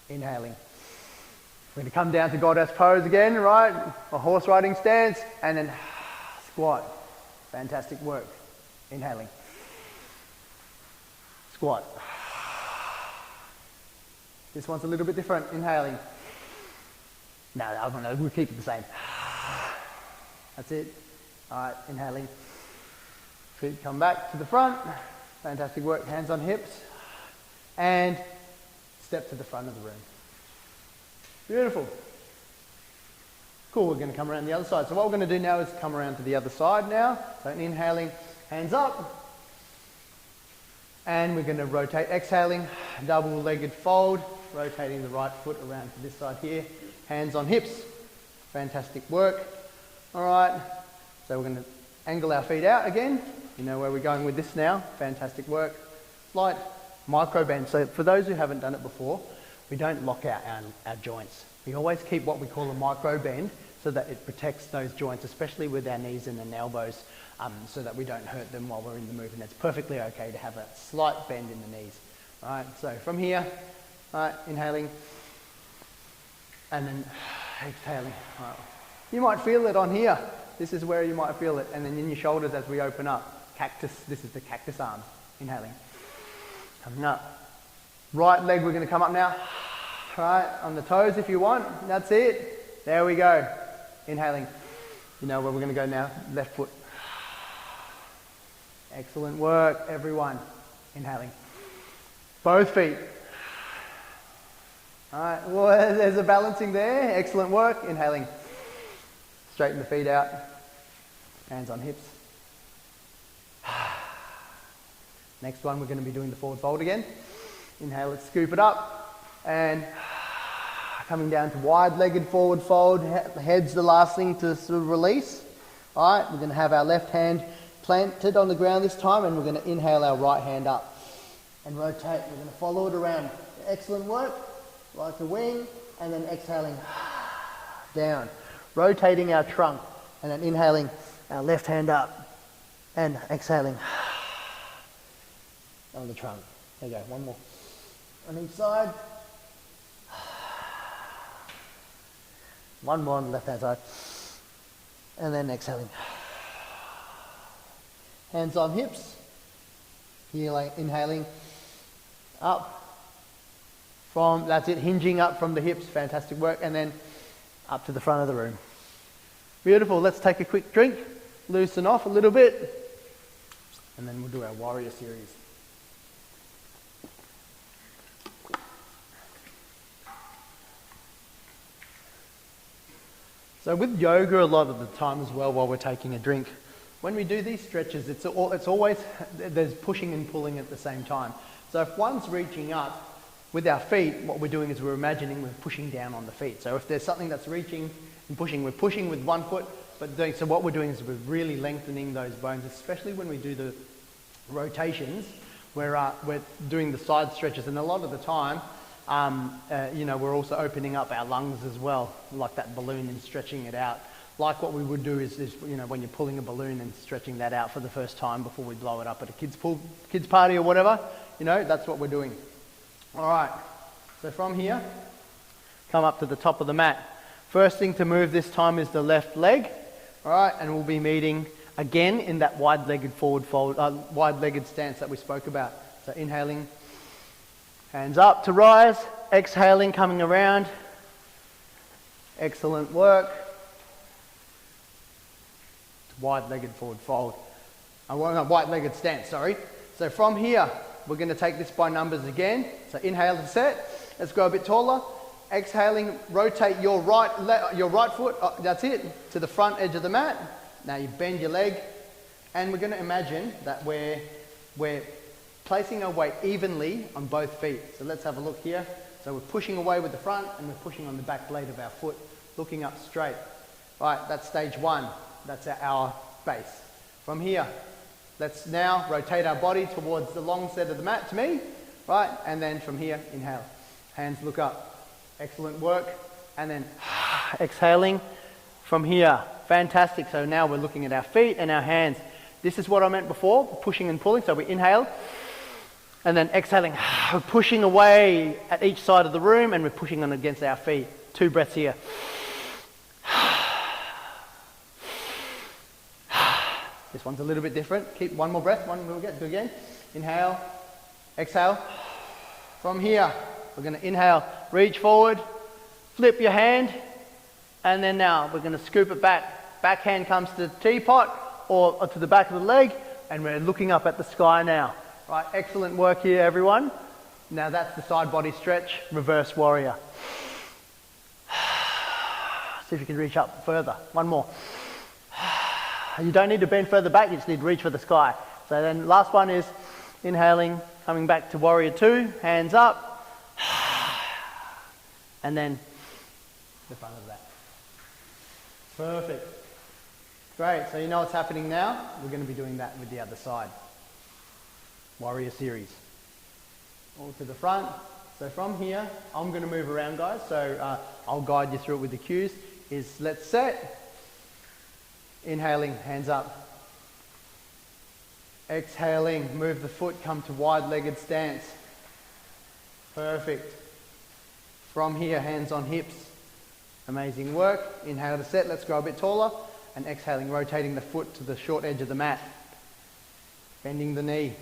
Inhaling. We're going to come down to goddess pose again, right? A horse riding stance, and then squat. Fantastic work. Inhaling. Squat. This one's a little bit different. Inhaling. No, we'll keep it the same. That's it. All right, inhaling. Feet come back to the front. Fantastic work. Hands on hips. And step to the front of the room. Beautiful. Cool, we're going to come around the other side. So what we're going to do now is come around to the other side now. So inhaling, hands up. And we're going to rotate, exhaling, double-legged fold, rotating the right foot around to this side here. Hands on hips. Fantastic work. All right, so we're going to angle our feet out again. You know where we're going with this now. Fantastic work. Slight micro bend. So for those who haven't done it before, we don't lock out our joints. We always keep what we call a micro bend so that it protects those joints, especially with our knees and the elbows, so that we don't hurt them while we're in the movement. It's perfectly okay to have a slight bend in the knees. All right, so from here, all right, inhaling, and then exhaling. All right. You might feel it on here. This is where you might feel it. And then in your shoulders as we open up. Cactus, this is the cactus arms. Inhaling. Coming up. Right leg, we're going to come up now. Right, on the toes if you want. That's it. There we go. Inhaling. You know where we're going to go now. Left foot. Excellent work, everyone. Inhaling. Both feet. All right, well, there's a balancing there. Excellent work. Inhaling. Straighten the feet out. Hands on hips. Next one, we're going to be doing the forward fold again. Inhale, let's scoop it up. And coming down to wide-legged forward fold. Head's the last thing to sort of release. All right, we're going to have our left hand planted on the ground this time, and we're going to inhale our right hand up and rotate. We're going to follow it around. Excellent work. Like a wing, and then exhaling down. Rotating our trunk, and then inhaling our left hand up, and exhaling on the trunk. There you go, one more. On each side. One more on the left hand side. And then exhaling. Hands on hips. Inhaling up. That's it, hinging up from the hips. Fantastic work. And then up to the front of the room. Beautiful. Let's take a quick drink. Loosen off a little bit. And then we'll do our warrior series. So with yoga, a lot of the time as well, while we're taking a drink, when we do these stretches, it's always, there's pushing and pulling at the same time. So if one's reaching up with our feet, what we're doing is we're imagining we're pushing down on the feet. So if there's something that's reaching and pushing, we're pushing with one foot, so what we're doing is we're really lengthening those bones, especially when we do the rotations, where we're doing the side stretches, and a lot of the time, you know, we're also opening up our lungs as well, like that balloon, and stretching it out. Like what we would do is, you know, when you're pulling a balloon and stretching that out for the first time before we blow it up at a kids party or whatever, you know, that's what we're doing. All right, so from here, come up to the top of the mat. First thing to move this time is the left leg. All right, and we'll be meeting again in that wide-legged forward fold, wide-legged stance that we spoke about. So inhaling, hands up to rise, exhaling, coming around. Excellent work. Wide-legged forward fold. Wide-legged stance, sorry. So from here, we're going to take this by numbers again. So inhale to set. Let's go a bit taller. Exhaling, rotate your right foot, that's it, to the front edge of the mat. Now you bend your leg, and we're going to imagine that we're placing our weight evenly on both feet. So let's have a look here. So we're pushing away with the front, and we're pushing on the back blade of our foot, looking up straight. Right, that's stage one. That's our base. From here, let's now rotate our body towards the long set of the mat to me, right? And then from here, inhale. Hands look up. Excellent work. And then exhaling from here. Fantastic. So now we're looking at our feet and our hands. This is what I meant before, pushing and pulling. So we inhale and then exhaling. We're pushing away at each side of the room, and we're pushing on against our feet. 2 breaths here. This one's a little bit different. Keep one more breath. Do again. Inhale, exhale. From here, we're going to inhale, reach forward, flip your hand, and then now we're going to scoop it back. Back hand comes to the teapot or to the back of the leg, and we're looking up at the sky now. Right, excellent work here, everyone. Now that's the side body stretch, reverse warrior. See if you can reach up further. One more. You don't need to bend further back, you just need to reach for the sky. So then last one is inhaling, coming back to warrior 2, hands up. And then the front of that. Perfect. Great, so you know what's happening now? We're going to be doing that with the other side. Warrior series. All to the front. So from here, I'm going to move around, guys. So I'll guide you through it with the cues. Is let's set. Inhaling, hands up. Exhaling, move the foot, come to wide-legged stance. Perfect. From here, hands on hips. Amazing work. Inhale to set, let's go a bit taller. And exhaling, rotating the foot to the short edge of the mat. Bending the knee.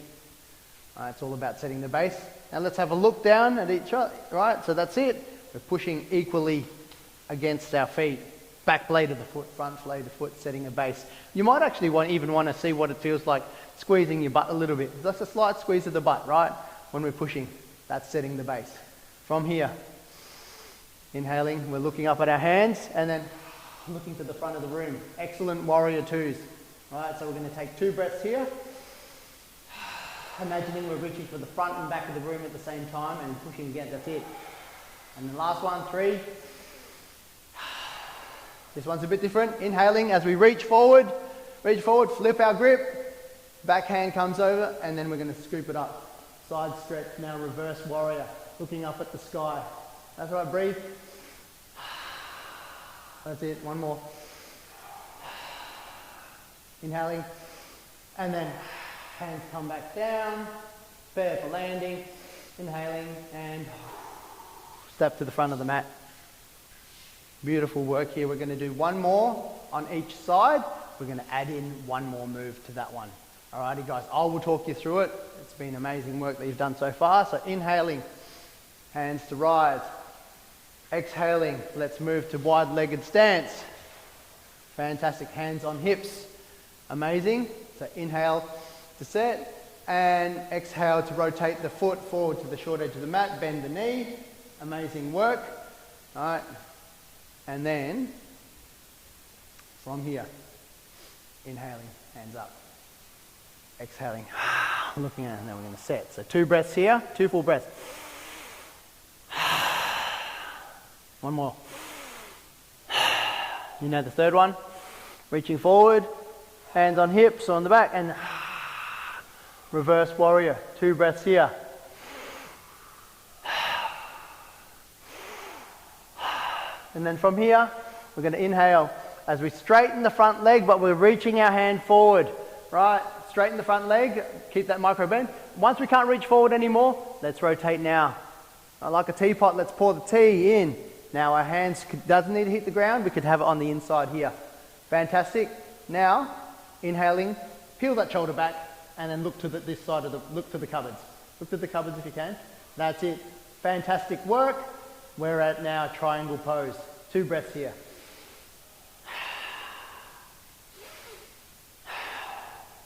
It's all about setting the base. Now let's have a look down at each other. Right, so that's it. We're pushing equally against our feet. Back blade of the foot, front blade of the foot, setting a base. You might actually even want to see what it feels like squeezing your butt a little bit. That's a slight squeeze of the butt, right? When we're pushing, that's setting the base. From here, inhaling, we're looking up at our hands and then looking to the front of the room. Excellent warrior 2s. Right, so we're going to take 2 breaths here. Imagining we're reaching for the front and back of the room at the same time and pushing again, that's it. And the last one, 3. This one's a bit different. Inhaling as we reach forward, flip our grip, back hand comes over, and then we're going to scoop it up. Side stretch, now reverse warrior, looking up at the sky. That's right, breathe. That's it, one more. Inhaling, and then hands come back down, prepare for landing, inhaling, and step to the front of the mat. Beautiful work here. We're going to do one more on each side. We're going to add in one more move to that one. Alrighty guys, I will talk you through it. It's been amazing work that you've done so far. So inhaling, hands to rise. Exhaling, let's move to wide-legged stance. Fantastic, hands on hips. Amazing. So inhale to set and exhale to rotate the foot forward to the short edge of the mat, bend the knee. Amazing work. Alright. And then, from here, Inhaling, hands up. Exhaling, looking at it, and then we're going to set. So 2 breaths here, 2 full breaths. One more. You know the third one. Reaching forward, hands on hips, on the back, and reverse warrior. 2 breaths here. And then from here, we're going to inhale as we straighten the front leg, but we're reaching our hand forward, right? Straighten the front leg, keep that micro bend. Once we can't reach forward anymore, let's rotate now. Like a teapot, let's pour the tea in. Now our hands doesn't need to hit the ground, we could have it on the inside here. Fantastic. Now, inhaling, peel that shoulder back, and then look to this side of look to the cupboards. Look to the cupboards if you can. That's it. Fantastic work. We're at now triangle pose. 2 breaths here.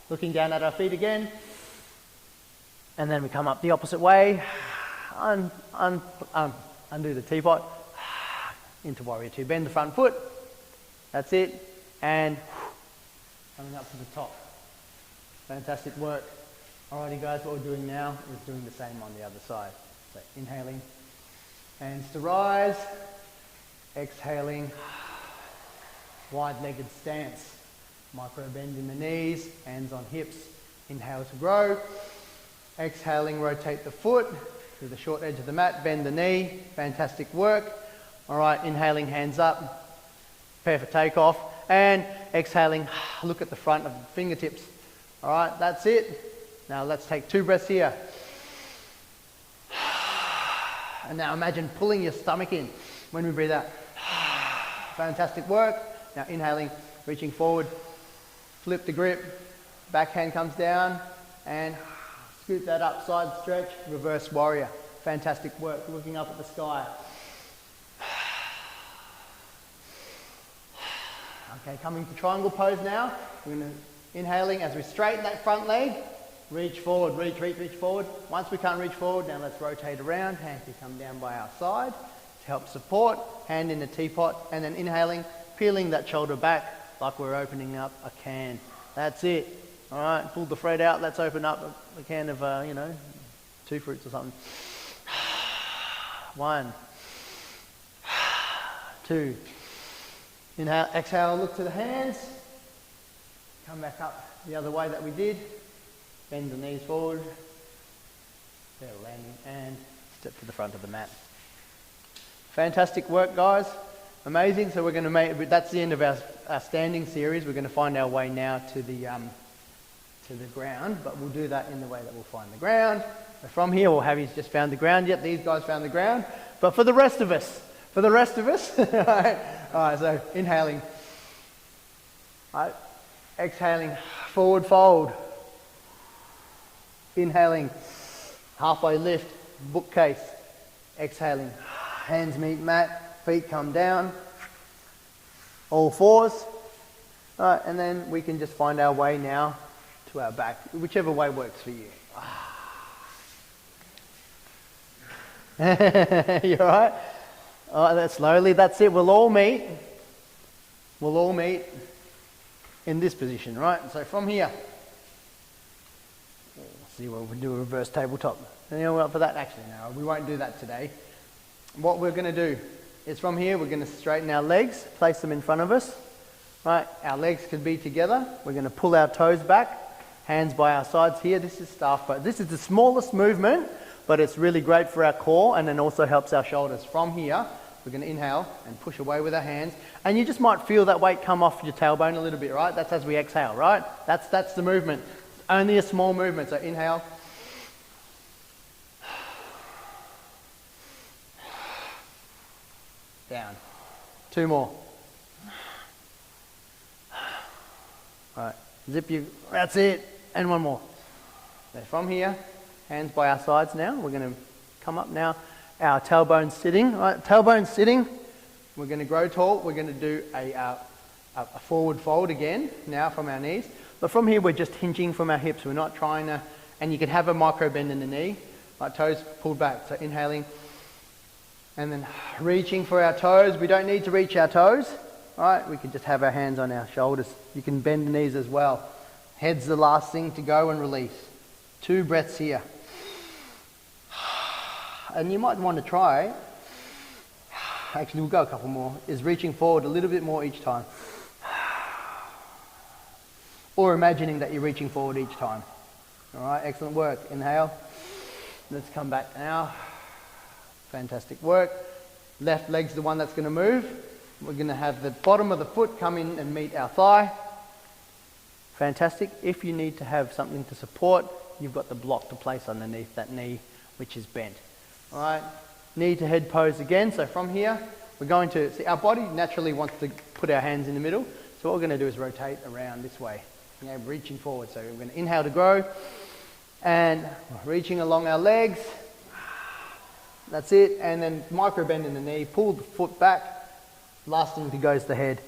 Looking down at our feet again. And then we come up the opposite way. Undo the teapot. Into warrior 2. Bend the front foot. That's it. And coming up to the top. Fantastic work. Alrighty guys, what we're doing now is doing the same on the other side. So inhaling, hands to rise. Exhaling, wide-legged stance. Micro bend in the knees, hands on hips. Inhale to grow. Exhaling, rotate the foot to the short edge of the mat, bend the knee. Fantastic work. All right, inhaling, hands up. Prepare for takeoff. And exhaling, look at the front of the fingertips. All right, that's it. Now let's take 2 breaths here. And now imagine pulling your stomach in when we breathe out. Fantastic work. Now inhaling, reaching forward. Flip the grip, backhand comes down, and scoop that up, side stretch, reverse warrior. Fantastic work, looking up at the sky. Okay, coming to triangle pose now. We're going to inhaling as we straighten that front leg, reach forward, reach forward. Once we can't reach forward, now let's rotate around, hands can come down by our side to help support, hand in the teapot, and then inhaling, peeling that shoulder back, like we're opening up a can. That's it. All right, pull the thread out. Let's open up a can of, 2 fruits or something. 1, 2. Inhale, exhale, look to the hands. Come back up the other way that we did. Bend the knees forward. There, landing, and step to the front of the mat. Fantastic work, guys. Amazing. So we're going to make, that's the end of our standing series. We're going to find our way now to the ground, but we'll do that in the way that we'll find the ground. So from here, we'll have you just found the ground. Yep, these guys found the ground. But for the rest of us, all right, so inhaling. All right, exhaling, forward fold. Inhaling, halfway lift, bookcase. Exhaling, hands meet mat. Feet come down, all fours. All right, and then we can just find our way now to our back, whichever way works for you. You all right? All right, that's slowly, that's it. We'll all meet in this position, right? So from here, let's see what we'll do, a reverse tabletop. Anyone up for that? Actually, no, we won't do that today. What we're going to do is from here, we're going to straighten our legs, place them in front of us. Right, our legs could be together. We're going to pull our toes back, hands by our sides here. This is staff pose. This is the smallest movement, but it's really great for our core and then also helps our shoulders. From here, we're going to inhale and push away with our hands. And you just might feel that weight come off your tailbone a little bit, right? That's as we exhale, right? That's the movement. Only a small movement. So inhale. Down. 2 more. All right, zip you, that's it, and 1 more. So from here, hands by our sides now, we're going to come up now, our tailbone sitting, right, tailbone sitting, we're going to grow tall, we're going to do a forward fold again, now from our knees, but from here we're just hinging from our hips, we're not trying to, and you can have a micro bend in the knee, like toes pulled back, so inhaling, and then reaching for our toes. We don't need to reach our toes. right? We can just have our hands on our shoulders. You can bend the knees as well. Head's the last thing to go and release. 2 breaths here. And you might want to try, actually we'll go a couple more, is reaching forward a little bit more each time. Or imagining that you're reaching forward each time. All right, excellent work. Inhale. Let's come back now. Fantastic work. Left leg's the one that's going to move. We're going to have the bottom of the foot come in and meet our thigh. Fantastic. If you need to have something to support, you've got the block to place underneath that knee, which is bent. All right, knee to head pose again. So from here, we're going to see our body naturally wants to put our hands in the middle. So what we're going to do is rotate around this way, reaching forward. So we're going to inhale to grow and reaching along our legs. That's it. And then micro bend in the knee, pull the foot back. Last thing to go is the head.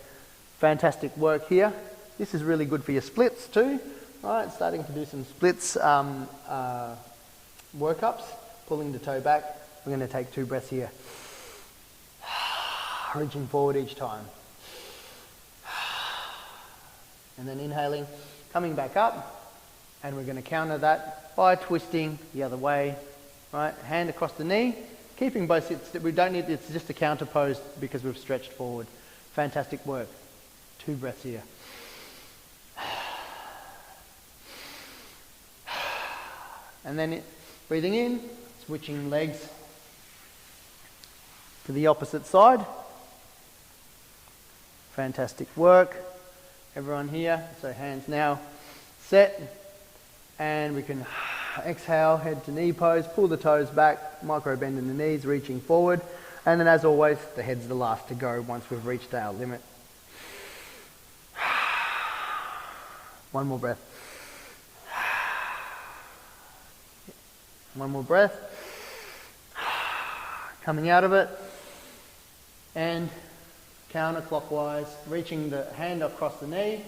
Fantastic work here. This is really good for your splits too. All right, starting to do some splits workups. Pulling the toe back. We're going to take 2 breaths here. Reaching forward each time. And then inhaling, coming back up. And we're going to counter that by twisting the other way. Right, hand across the knee. Keeping both sits. We don't need, it's just a counter pose because we've stretched forward. Fantastic work. 2 breaths here. And then breathing in, switching legs to the opposite side. Fantastic work. Everyone here, so hands now set. And we can exhale, head to knee pose, pull the toes back, micro bend in the knees, reaching forward. And then as always, the head's the last to go once we've reached our limit. 1 more breath. 1 more breath. Coming out of it. And counterclockwise, reaching the hand across the knee.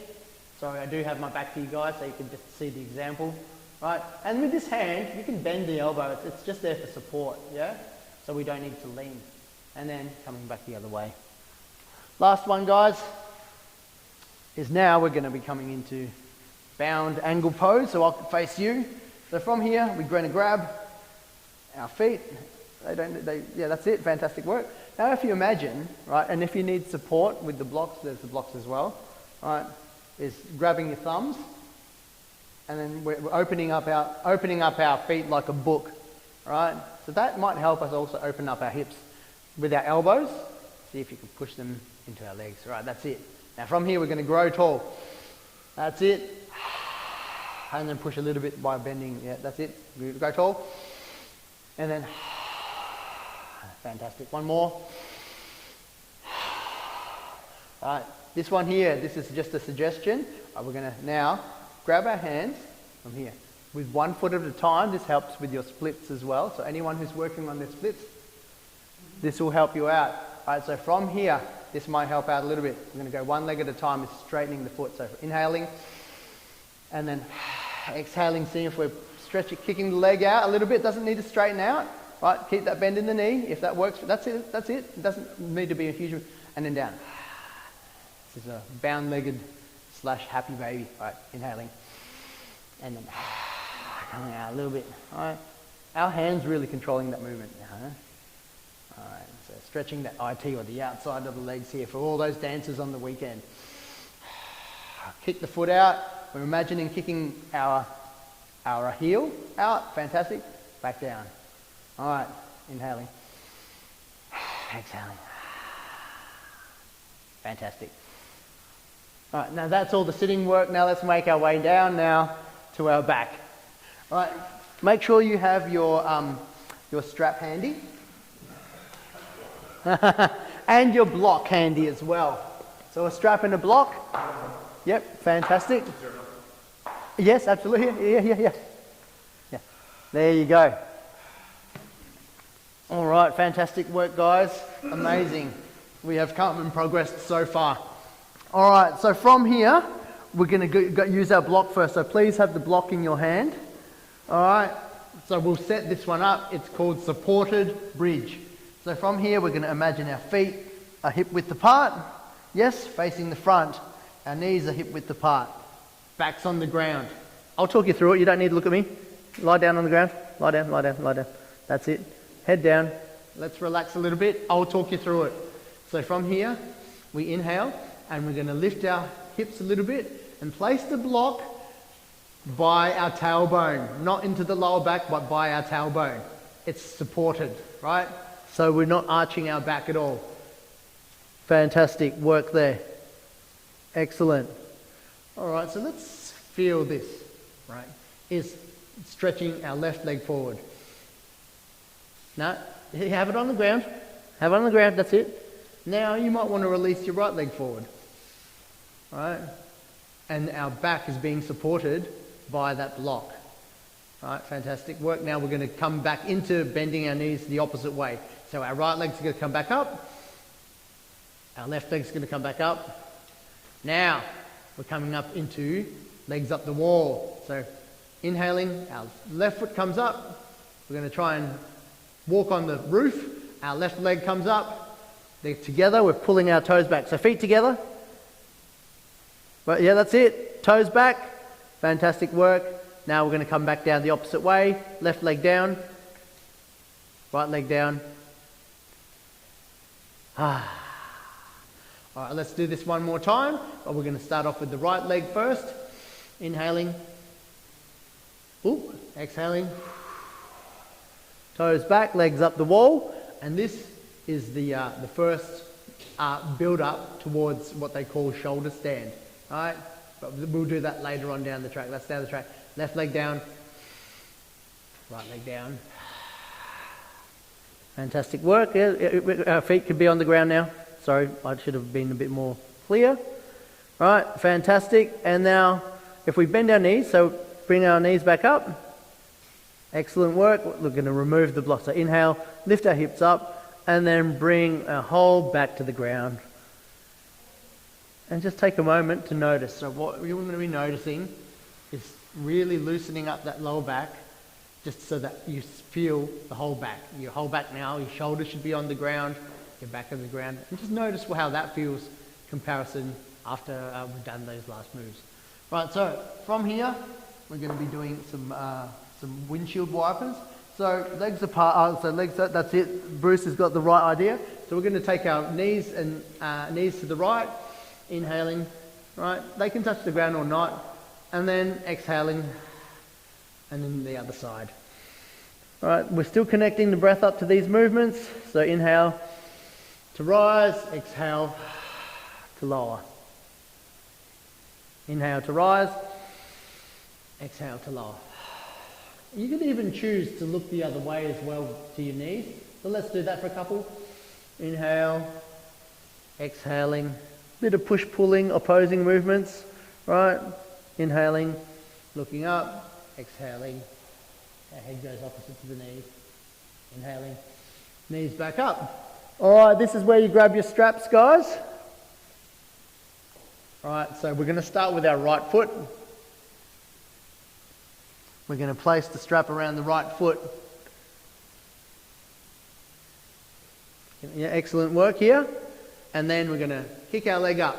Sorry, I do have my back to you guys so you can just see the example. Right, and with this hand, you can bend the elbow. It's just there for support, yeah? So we don't need to lean. And then coming back the other way. Last one, guys, is now we're going to be coming into bound angle pose. So I'll face you. So from here, we're going to grab our feet. Yeah, that's it. Fantastic work. Now, if you imagine, right, and if you need support with the blocks, there's the blocks as well, right, is grabbing your thumbs. And then we're opening up our feet like a book, right? So that might help us also open up our hips with our elbows. See if you can push them into our legs. Right, that's it. Now from here we're going to grow tall. That's it. And then push a little bit by bending. Yeah, that's it. Grow tall. And then, fantastic. 1 more. All right, this one here, this is just a suggestion. We're going to now grab our hands from here. With 1 foot at a time, this helps with your splits as well. So anyone who's working on their splits, this will help you out. All right, so from here, this might help out a little bit. We're going to go 1 leg at a time, is straightening the foot. So inhaling, and then exhaling, seeing if we're stretching, kicking the leg out a little bit. Doesn't need to straighten out. Right, keep that bend in the knee. If that works, that's it. That's it. It doesn't need to be a huge, and then down. This is a bound-legged / happy baby. All right, inhaling. And then coming out a little bit. All right. Our hands really controlling that movement. All right. So stretching that IT or the outside of the legs here for all those dancers on the weekend. Kick the foot out. We're imagining kicking our heel out. Fantastic. Back down. All right. Inhaling. Exhaling. Fantastic. All right. Now that's all the sitting work. Now let's make our way down now to our back. All right, make sure you have your strap handy and your block handy as well. So a strap and a block. Yep, fantastic. Yes, absolutely. Yeah. There you go. All right, fantastic work, guys. Amazing. We have come and progressed so far. All right, so from here, we're going to use our block first. So please have the block in your hand. All right. So we'll set this one up. It's called supported bridge. So from here, we're going to imagine our feet are hip width apart. Yes, facing the front. Our knees are hip width apart. Back's on the ground. I'll talk you through it. You don't need to look at me. Lie down on the ground. Lie down, lie down, lie down. That's it. Head down. Let's relax a little bit. I'll talk you through it. So from here, we inhale and we're going to lift our hips a little bit and place the block by our tailbone. Not into the lower back, but by our tailbone. It's supported, right? So we're not arching our back at all. Fantastic work there. Excellent. All right, so let's feel this, right? Is stretching our left leg forward. Now, have it on the ground. Have it on the ground, that's it. Now you might want to release your right leg forward. All right? And our back is being supported by that block. All right, fantastic work. Now we're going to come back into bending our knees the opposite way. So our right leg's going to come back up. Our left leg's going to come back up. Now we're coming up into legs up the wall. So inhaling, our left foot comes up. We're going to try and walk on the roof. Our left leg comes up. They're together. We're pulling our toes back. So feet together. But yeah, that's it. Toes back. Fantastic work. Now we're going to come back down the opposite way. Left leg down. Right leg down. All right, let's do this one more time. But we're going to start off with the right leg first. Inhaling. Ooh, exhaling. Toes back, legs up the wall. And this is the first build up towards what they call shoulder stand. All right, but we'll do that later on down the track. That's down the track. Left leg down. Right leg down. Fantastic work. Yeah, our feet could be on the ground now. Sorry, I should have been a bit more clear. Right, fantastic. And now, if we bend our knees, so bring our knees back up. Excellent work. We're going to remove the block. So inhale, lift our hips up, and then bring our whole back to the ground. And just take a moment to notice. So what you're going to be noticing is really loosening up that lower back, just so that you feel the whole back. Your whole back now, your shoulders should be on the ground, your back on the ground. And just notice how that feels comparison after we've done those last moves. Right, so from here, we're going to be doing some windshield wipers. So legs apart, that's it. Bruce has got the right idea. So we're going to take our knees and knees to the right, inhaling, right? They can touch the ground or not. And then exhaling, and then the other side. All right, we're still connecting the breath up to these movements. So inhale to rise, exhale to lower. Inhale to rise, exhale to lower. You can even choose to look the other way as well to your knees. So let's do that for a couple. Inhale, exhaling, bit of push-pulling, opposing movements, right? Inhaling, looking up, exhaling. Our head goes opposite to the knees. Inhaling, knees back up. All right, this is where you grab your straps, guys. All right, so we're going to start with our right foot. We're going to place the strap around the right foot. Yeah, excellent work here. And then we're going to kick our leg up.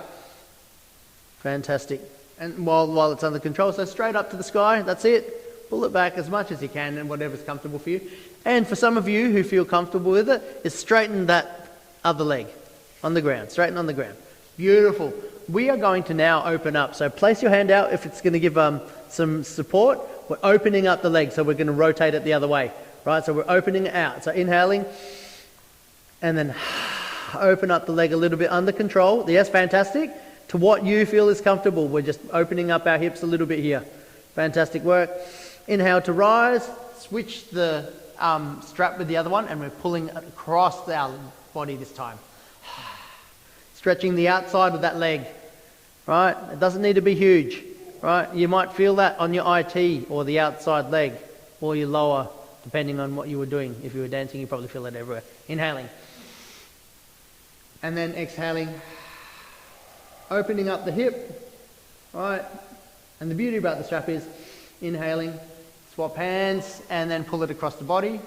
Fantastic. And while it's under control, so straight up to the sky, that's it. Pull it back as much as you can and whatever's comfortable for you. And for some of you who feel comfortable with it, is straighten that other leg on the ground, straighten on the ground. Beautiful. We are going to now open up. So place your hand out if it's going to give some support. We're opening up the leg, so we're going to rotate it the other way. Right, so we're opening it out. So inhaling, and then open up the leg a little bit under control. Yes, fantastic. To what you feel is comfortable. We're just opening up our hips a little bit here. Fantastic work. Inhale to rise. Switch the strap with the other one, and we're pulling across our body this time. Stretching the outside of that leg. Right? It doesn't need to be huge. Right? You might feel that on your IT or the outside leg or your lower, depending on what you were doing. If you were dancing, you probably feel it everywhere. Inhaling. And then exhaling. Opening up the hip, right? And the beauty about the strap is inhaling, swap hands, and then pull it across the body.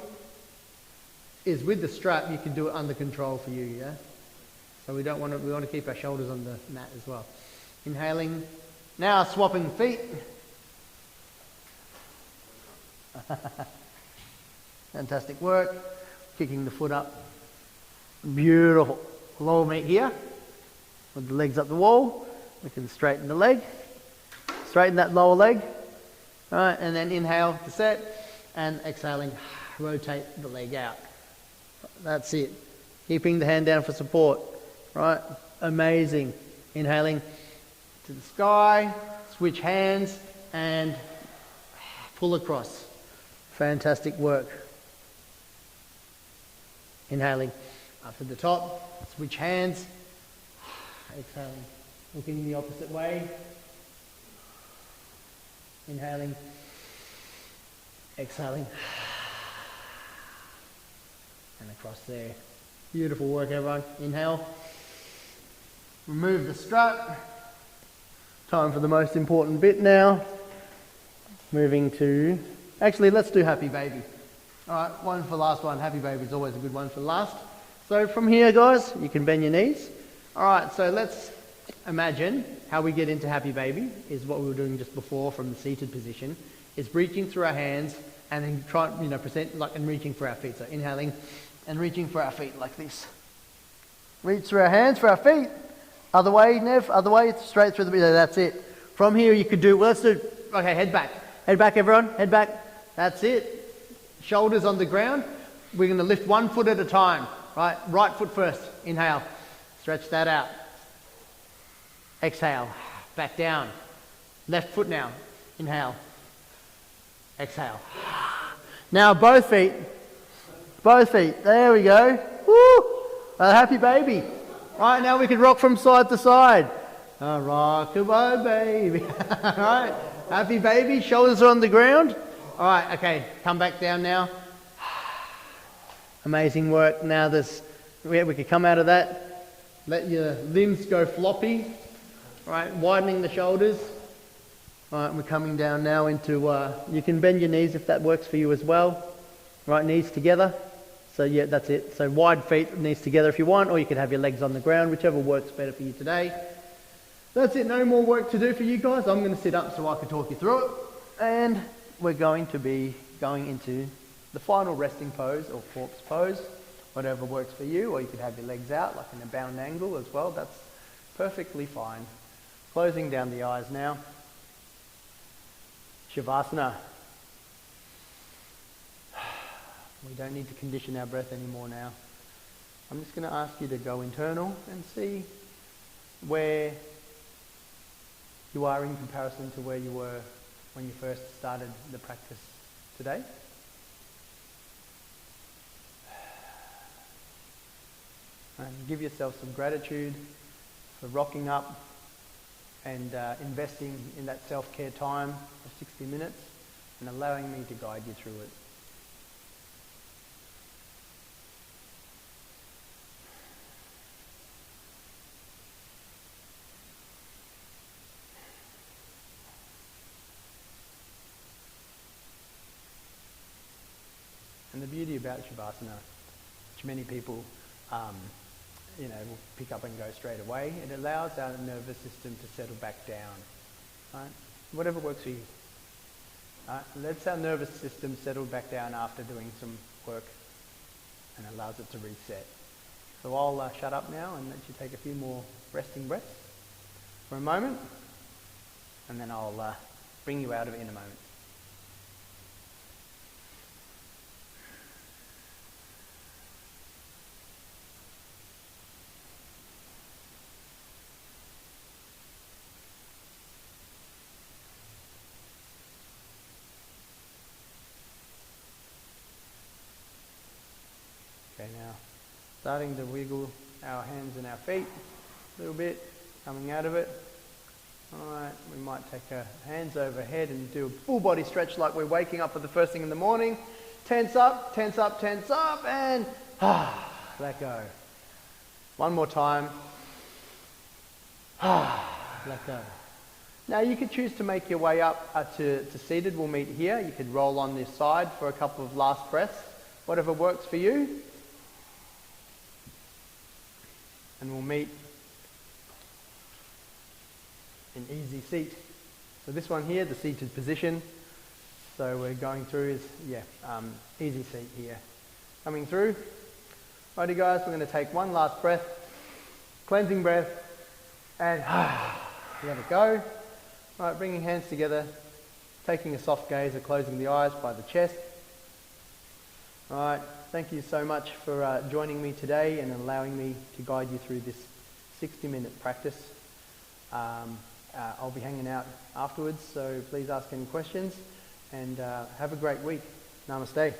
Is with the strap, you can do it under control for you, yeah? So we want to keep our shoulders on the mat as well. Inhaling. Now swapping feet. Fantastic work. Kicking the foot up. Beautiful. Lower meet here. With the legs up the wall. We can straighten the leg. Straighten that lower leg. All right, and then inhale to set. And exhaling, rotate the leg out. That's it. Keeping the hand down for support. Right? Amazing. Inhaling to the sky. Switch hands and pull across. Fantastic work. Inhaling up to the top. Switch hands. Exhaling. Looking the opposite way. Inhaling. Exhaling. And across there. Beautiful work, everyone. Inhale. Remove the strut. Time for the most important bit now. Moving to... Actually, let's do Happy Baby. Alright, one for last one. Happy Baby is always a good one for last. So from here, guys, you can bend your knees. Alright, so let's imagine how we get into Happy Baby is what we were doing just before from the seated position. Is reaching through our hands and then present like and reaching for our feet. So inhaling and reaching for our feet like this. Reach through our hands for our feet. Other way, Nev, other way, straight through the middle. That's it. From here you could do, well, let's do, okay, head back. Head back, everyone, head back. That's it. Shoulders on the ground. We're going to lift one foot at a time, right? Right foot first. Inhale. Stretch that out. Exhale. Back down. Left foot now. Inhale. Exhale. Now both feet. Both feet. There we go. Woo! A Happy Baby. Right, now we can rock from side to side. Rock-a-bye, baby. Alright, Happy Baby, shoulders are on the ground. Alright, okay, come back down now. Amazing work. Now we can come out of that. Let your limbs go floppy. Alright, widening the shoulders. Alright, we're coming down now into, you can bend your knees if that works for you as well. Right, knees together. So yeah, that's it. So wide feet, knees together if you want, or you can have your legs on the ground, whichever works better for you today. That's it, no more work to do for you guys. I'm going to sit up so I can talk you through it. And we're going to be going into the final resting pose or corpse pose, whatever works for you, or you could have your legs out like in a bound angle as well. That's perfectly fine. Closing down the eyes now. Shavasana. We don't need to condition our breath anymore now. I'm just going to ask you to go internal and see where you are in comparison to where you were when you first started the practice today. And give yourself some gratitude for rocking up and investing in that self-care time of 60 minutes and allowing me to guide you through it. And the beauty about Shavasana, which many people will pick up and go straight away, it allows our nervous system to settle back down. Right? Whatever works for you. Right? Lets our nervous system settle back down after doing some work and allows it to reset. So I'll shut up now and let you take a few more resting breaths for a moment, and then I'll bring you out of it in a moment. Okay, now starting to wiggle our hands and our feet a little bit, coming out of it. Alright, we might take our hands overhead and do a full body stretch like we're waking up for the first thing in the morning. Tense up, tense up, tense up, and let go. One more time. Let go. Now you could choose to make your way up to seated. We'll meet here. You could roll on this side for a couple of last breaths. Whatever works for you. and we'll meet in easy seat. So this one here, the seated position. So we're going through is, easy seat here. Coming through. Righty guys, we're going to take one last breath, cleansing breath, and let it go. Alright, bringing hands together, taking a soft gaze or closing the eyes by the chest. Alright, thank you so much for joining me today and allowing me to guide you through this 60-minute practice. I'll be hanging out afterwards, so please ask any questions, and have a great week. Namaste.